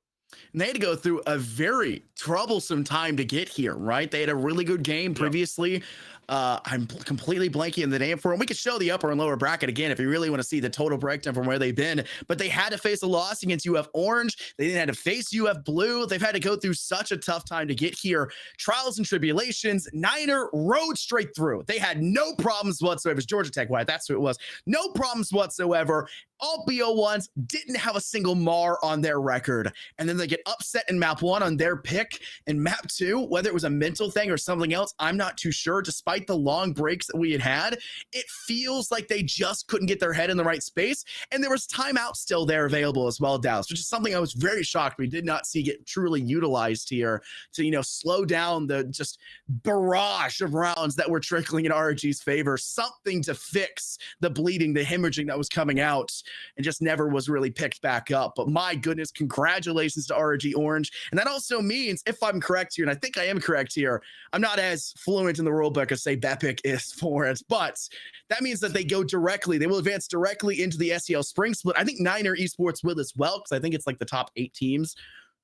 And they had to go through a very troublesome time to get here, right? They had a really good game previously. I'm completely blanking in the name for them. We could show the upper and lower bracket again if you really want to see the total breakdown from where they've been. But they had to face a loss against UF Orange. They then had to face UF Blue. They've had to go through such a tough time to get here. Trials and tribulations. Niner rode straight through. They had no problems whatsoever. It was Georgia Tech, Wyatt. That's who it was. No problems whatsoever. All BO1s didn't have a single MAR on their record. And then they get upset in map 1 on their pick. In map 2, whether it was a mental thing or something else, I'm not too sure. Despite the long breaks that we had, it feels like they just couldn't get their head in the right space. And there was timeout still there available as well, Dallas, which is something I was very shocked we did not see get truly utilized here to, slow down the just barrage of rounds that were trickling in RG's favor. Something to fix the bleeding, the hemorrhaging that was coming out, and just never was really picked back up. But my goodness, congratulations to RG Orange. And that also means, if I'm correct here, and I think I am correct here, I'm not as fluent in the rule book as, say, Bepic is for it, but that means that they will advance directly into the SEL Spring Split. I think Niner Esports will as well, because I think it's like the top 8 teams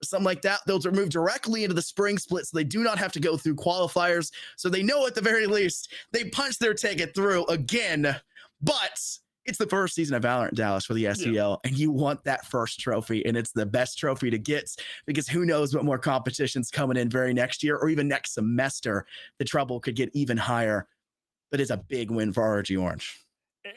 or something like that. They'll move directly into the Spring Split, so they do not have to go through qualifiers. So they know at the very least they punch their ticket through again. But it's the first season of Valorant, Dallas, for the SEL, and you want that first trophy, and it's the best trophy to get, because who knows what more competition's coming in very next year or even next semester. The trouble could get even higher, but it's a big win for RG Orange.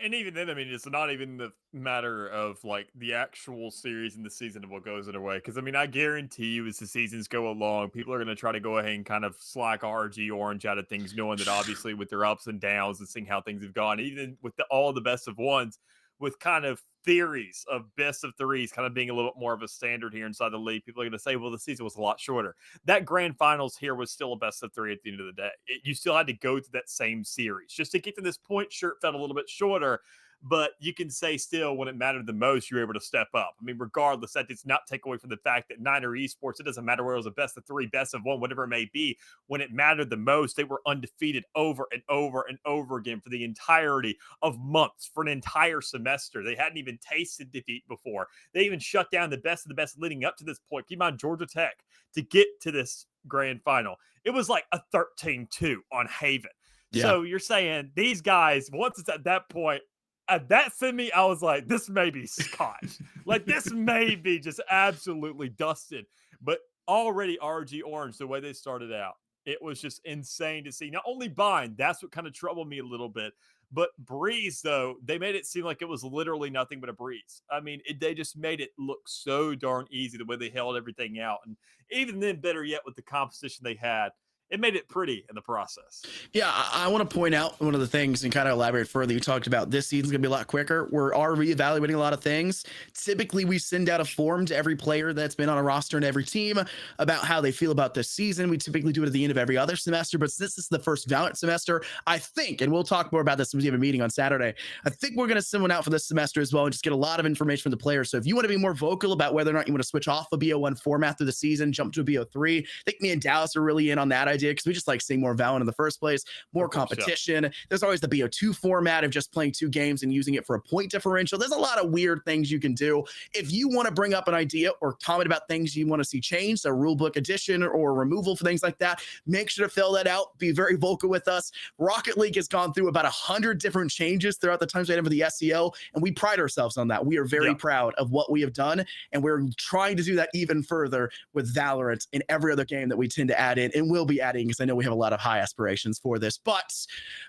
And even then, I mean, it's not even the matter of like the actual series and the season of what goes in their way. Because I mean, I guarantee you, as the seasons go along, people are going to try to go ahead and kind of slack RG Orange out of things, knowing that obviously with their ups and downs and seeing how things have gone, even with all the best of ones, with kind of theories of best of threes kind of being a little bit more of a standard here inside the league, people are going to say, well, the season was a lot shorter. That grand finals here was still a best of 3 at the end of the day. You still had to go through that same series. Just to get to this point, sure, it felt a little bit shorter, but you can say still when it mattered the most, you were able to step up. I mean, regardless, that does not take away from the fact that Niner Esports, it doesn't matter whether it was a best of 3, best of 1, whatever it may be. When it mattered the most, they were undefeated over and over and over again for the entirety of months, for an entire semester. They hadn't even tasted defeat before. They even shut down the best of the best leading up to this point. Keep in mind, Georgia Tech, to get to this grand final, it was like a 13-2 on Haven. Yeah. So you're saying these guys, once it's at that point, at that semi, I was like, this may be scotch. Like, this may be just absolutely dusted. But already RG Orange, the way they started out, it was just insane to see. Not only Bind, that's what kind of troubled me a little bit, but Breeze, though, they made it seem like it was literally nothing but a breeze. I mean, they just made it look so darn easy the way they held everything out. And even then, better yet, with the composition they had, it made it pretty in the process. Yeah, I want to point out one of the things and kind of elaborate further. You talked about this season's going to be a lot quicker. We are reevaluating a lot of things. Typically, we send out a form to every player that's been on a roster and every team about how they feel about this season. We typically do it at the end of every other semester, but since this is the first Valorant semester, I think, and we'll talk more about this when we have a meeting on Saturday, I think we're going to send one out for this semester as well and just get a lot of information from the players. So if you want to be more vocal about whether or not you want to switch off a BO1 format through the season, jump to a BO3, I think me and Dallas are really in on that idea, because we just like seeing more Valorant in the first place, more competition. Yeah. There's always the BO2 format of just playing 2 games and using it for a point differential. There's a lot of weird things you can do. If you want to bring up an idea or comment about things you want to see changed, a rulebook addition or removal for things like that, make sure to fill that out. Be very vocal with us. Rocket League has gone through about 100 different changes throughout the time span of the SEO, and we pride ourselves on that. We are very proud of what we have done, and we're trying to do that even further with Valorant in every other game that we tend to add in and will be adding caddying because I know we have a lot of high aspirations for this. But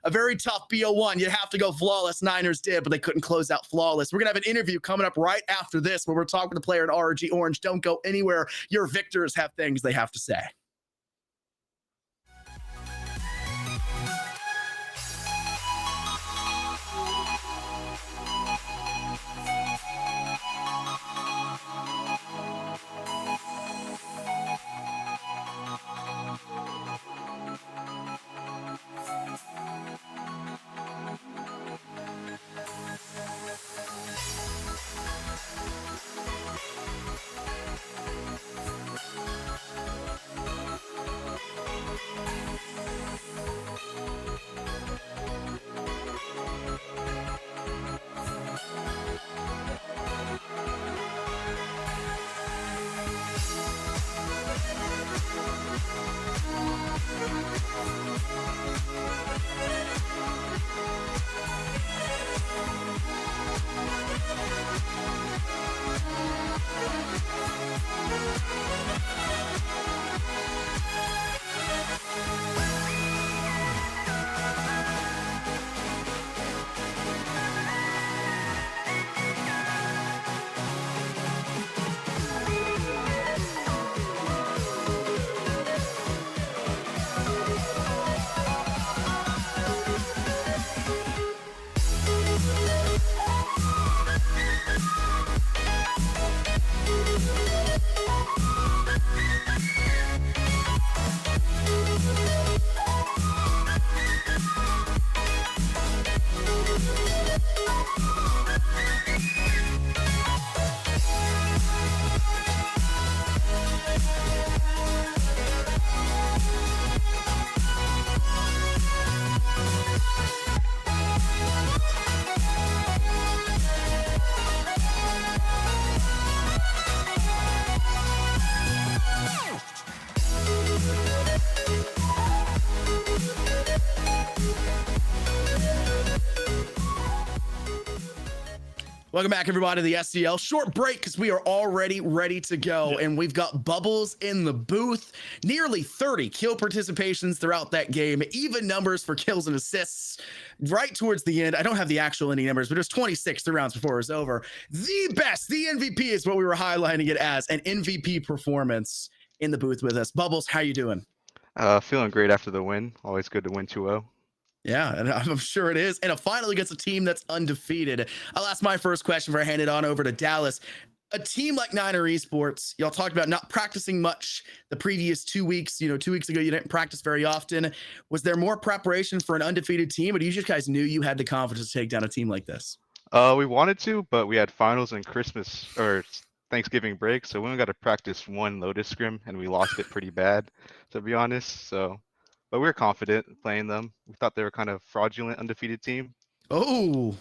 a very tough BO1. You'd have to go flawless. Niners did, but they couldn't close out flawless. We're going to have an interview coming up right after this where we're talking to the player in RG Orange. Don't go anywhere. Your victors have things they have to say. Welcome back, everybody, to the SCL. Short break because we are already ready to go. And we've got Bubbles in the booth. Nearly 30 kill participations throughout that game. Even numbers for kills and assists right towards the end. I don't have the actual ending numbers, but it was 26 3 rounds before it was over. The best, the MVP is what we were highlighting it as, an MVP performance in the booth with us. Bubbles, how you doing? Feeling great after the win. Always good to win 2-0. Yeah, and I'm sure it is. And it finally gets a team that's undefeated. I'll ask my first question before I hand it on over to Dallas. A team like Niner Esports, y'all talked about not practicing much the previous 2 weeks. 2 weeks ago, you didn't practice very often. Was there more preparation for an undefeated team, or do you just guys knew you had the confidence to take down a team like this? We wanted to, but we had finals and Christmas or Thanksgiving break, so we only got to practice one Lotus scrim, and we lost it pretty bad, to be honest. But we were confident playing them. We thought they were kind of fraudulent undefeated team. Oh,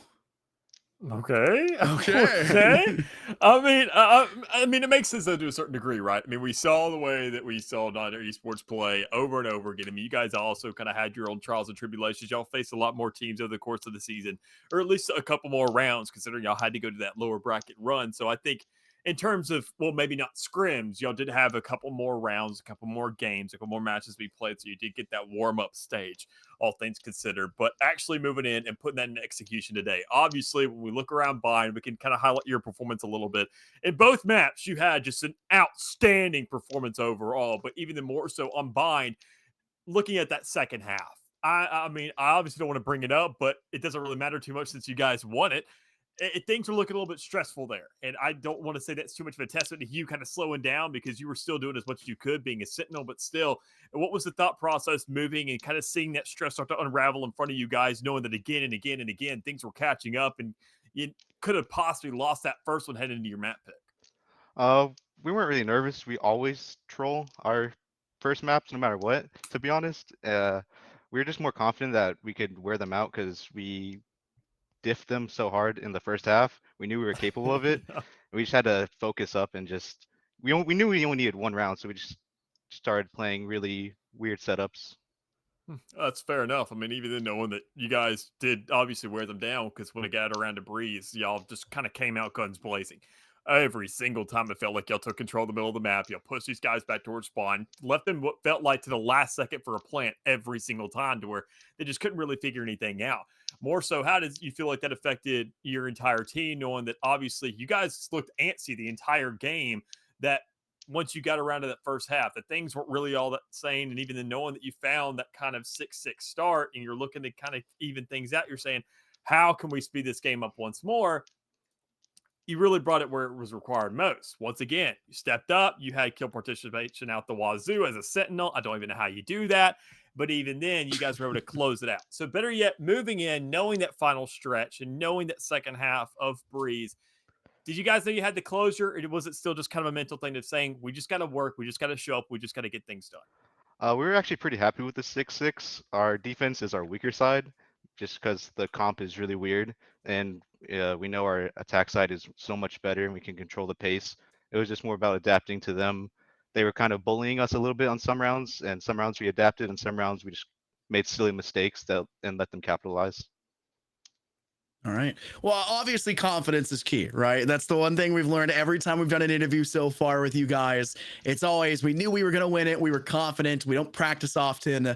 Okay. okay. I mean, it makes sense though to a certain degree, right? I mean, we saw the way that we saw Niner Esports play over and over again. I mean, you guys also kind of had your own trials and tribulations. Y'all faced a lot more teams over the course of the season, or at least a couple more rounds, considering y'all had to go to that lower bracket run. So I think in terms of, well, maybe not scrims, y'all did have a couple more rounds, a couple more games, a couple more matches we played. So you did get that warm up stage, all things considered. But actually moving in and putting that in execution today. Obviously, when we look around Bind, we can kind of highlight your performance a little bit. In both maps, you had just an outstanding performance overall, but even more so on Bind, looking at that second half. I mean, I obviously don't want to bring it up, but it doesn't really matter too much since you guys won it. Things were looking a little bit stressful there. And I don't want to say that's too much of a testament to you kind of slowing down because you were still doing as much as you could being a sentinel, but still, what was the thought process moving and kind of seeing that stress start to unravel in front of you guys, knowing that again and again and again, things were catching up and you could have possibly lost that first one heading into your map pick? We weren't really nervous. We always troll our first maps no matter what, to be honest. We were just more confident that we could wear them out because we diffed them so hard in the first half. We knew we were capable of it. We just had to focus up and just we knew we only needed one round, so we just started playing really weird setups. That's fair enough. I mean, even then, knowing that you guys did obviously wear them down because when it got around to Breeze, y'all just kind of came out guns blazing. Every single time it felt like y'all took control of the middle of the map. Y'all pushed these guys back towards spawn, left them what felt like to the last second for a plant every single time to where they just couldn't really figure anything out. More so, how does you feel like that affected your entire team, knowing that obviously you guys looked antsy the entire game, that once you got around to that first half, that things weren't really all that sane, and even then knowing that you found that kind of 6-6 start and you're looking to kind of even things out, you're saying, how can we speed this game up once more? You really brought it where it was required most. Once again, you stepped up. You had kill participation out the wazoo as a sentinel. I don't even know how you do that. But even then, you guys were able to close it out. So better yet, moving in, knowing that final stretch and knowing that second half of Breeze, did you guys know you had the closure, or was it still just kind of a mental thing of saying, we just got to work, we just got to show up, we just got to get things done? We were actually pretty happy with the 6-6. Our defense is our weaker side, just because the comp is really weird, and we know our attack side is so much better, and we can control the pace. It was just more about adapting to them. They were kind of bullying us a little bit on some rounds, and some rounds we adapted, and some rounds we just made silly mistakes and let them capitalize. All right. Well, obviously confidence is key, right? That's the one thing we've learned every time we've done an interview so far with you guys. It's always, we knew we were going to win it. We were confident. We don't practice often.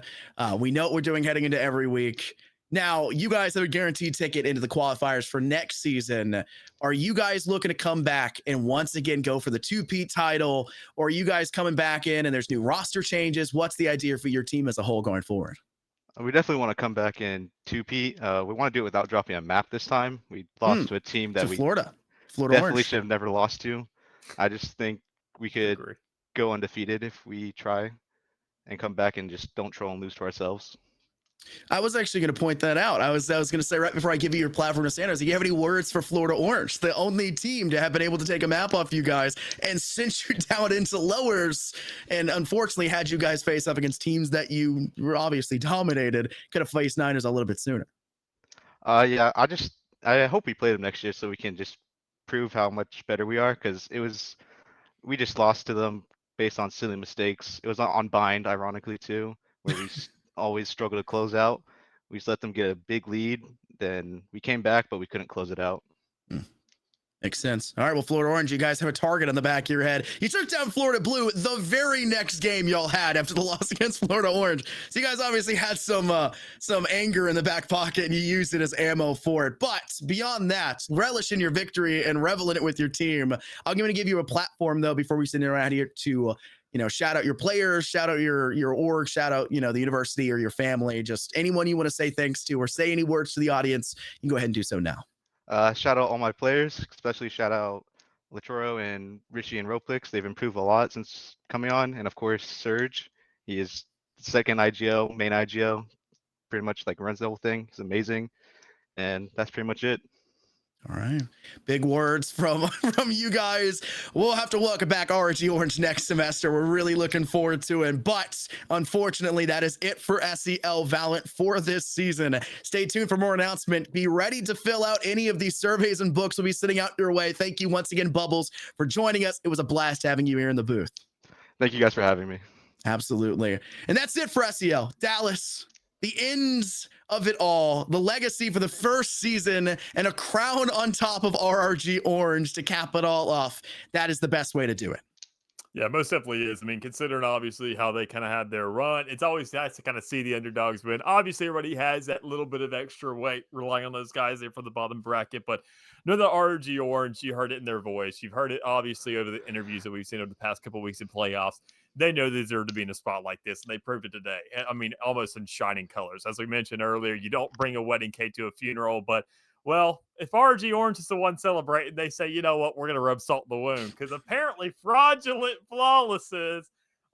We know what we're doing heading into every week. Now, you guys have a guaranteed ticket into the qualifiers for next season. Are you guys looking to come back and once again go for the 2-peat title? Or are you guys coming back in and there's new roster changes? What's the idea for your team as a whole going forward? We definitely want to come back in 2P. We want to do it without dropping a map this time. We lost to a team that to we Florida definitely Orange should have never lost to. I just think we could Agree. go undefeated if we try and come back and just don't troll and lose to ourselves. I was actually going to point that out. I was going to say right before I give you your platform to Sanders, do you have any words for Florida Orange, the only team to have been able to take a map off you guys and sent you down into lowers, and unfortunately had you guys face up against teams that you were obviously dominated? Could have faced Niners a little bit sooner. Yeah, I hope we play them next year so we can just prove how much better we are, because we just lost to them based on silly mistakes. It was on bind, ironically, too, where we always struggle to close out. We just let them get a big lead. Then we came back, but we couldn't close it out. Makes sense. All right, well, Florida Orange, you guys have a target on the back of your head. You took down Florida Blue the very next game y'all had after the loss against Florida Orange. So you guys obviously had some anger in the back pocket, and you used it as ammo for it. But beyond that, relish in your victory and revel in it with your team. I'm going to give you a platform, though, before we send it around here to shout out your players, shout out your org, shout out, the university or your family, just anyone you want to say thanks to or say any words to the audience. You can go ahead and do so now. Shout out all my players, especially shout out Latoro and Richie and Roplix. They've improved a lot since coming on. And of course, Surge. He is second IGO, main IGO, pretty much like runs the whole thing. He's amazing. And that's pretty much it. All right. Big words from you guys. We'll have to welcome back RG Orange next semester. We're really looking forward to it. But unfortunately, that is it for SEL Valorant for this season. Stay tuned for more announcement. Be ready to fill out any of these surveys and books we'll be sending out your way. Thank you once again, Bubbles, for joining us. It was a blast having you here in the booth. Thank you guys for having me. Absolutely. And that's it for SEL. Dallas, the ends of it all, the legacy for the first season, and a crown on top of RRG Orange to cap it all off. That is the best way to do it. Yeah, most definitely is. I mean, considering obviously how they kind of had their run, it's always nice to kind of see the underdogs win. Obviously, everybody has that little bit of extra weight relying on those guys there for the bottom bracket, but no, the RG Orange, you heard it in their voice. You've heard it obviously over the interviews that we've seen over the past couple of weeks in playoffs. They know they deserve to be in a spot like this, and they proved it today. I mean, almost in shining colors. As we mentioned earlier, you don't bring a wedding cake to a funeral, but well, if RG Orange is the one celebrating, they say, you know what, we're going to rub salt in the wound, because apparently fraudulent flawlesses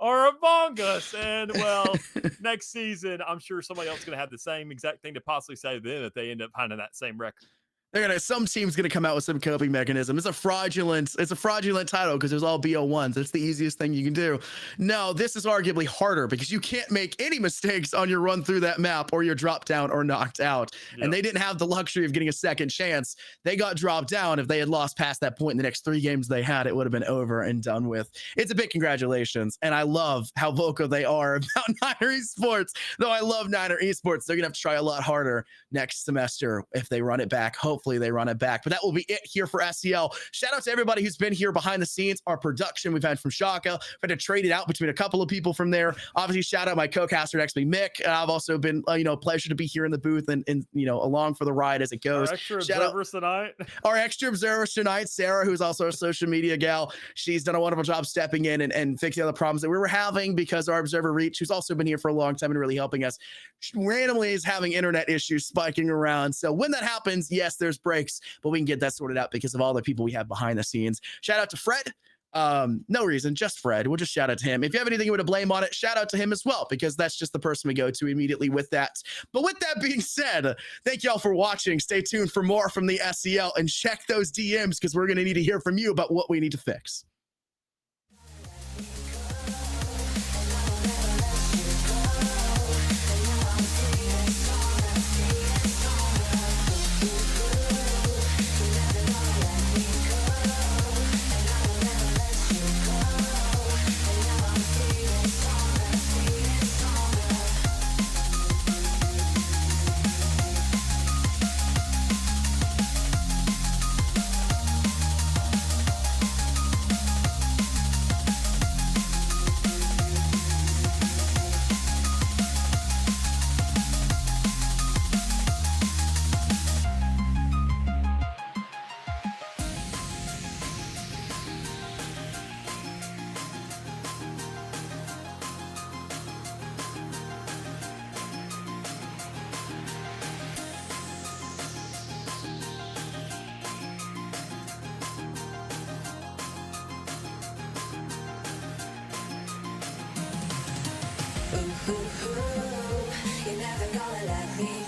are among us. And well, next season, I'm sure somebody else is going to have the same exact thing to possibly say to them if they end up finding that same record. Some team's gonna come out with some coping mechanism. It's a fraudulent title because there's all BO1s. It's the easiest thing you can do. No, this is arguably harder because you can't make any mistakes on your run through that map, or you're dropped down or knocked out. Yep. And they didn't have the luxury of getting a second chance. They got dropped down. If they had lost past that point in the next 3 games they had, it would have been over and done with. It's a big congratulations. And I love how vocal they are about Niner Esports. Though I love Niner Esports, they're gonna have to try a lot harder next semester if they run it back. Hopefully hopefully they run it back. But that will be it here for SEL. Shout out to everybody who's been here behind the scenes. Our production we've had from Shaka. We've had to trade it out between a couple of people from there. Obviously, shout out my co-caster next to me, Mick. I've also been, pleasure to be here in the booth and along for the ride as it goes. Our extra Shout out observers tonight. our extra observers tonight, Sarah, who's also a social media gal. She's done a wonderful job stepping in and fixing all the problems that we were having because our observer Reach, who's also been here for a long time and really helping us, randomly is having internet issues spiking around. So when that happens, yes, there's breaks, but we can get that sorted out because of all the people we have behind the scenes. Shout out to Fred. No reason, just Fred. We'll just shout out to him. If you have anything you want to blame on it, shout out to him as well, because that's just the person we go to immediately with that. But with that being said, thank y'all for watching. Stay tuned for more from the SEL and check those DMs because we're going to need to hear from you about what we need to fix. You're never gonna let me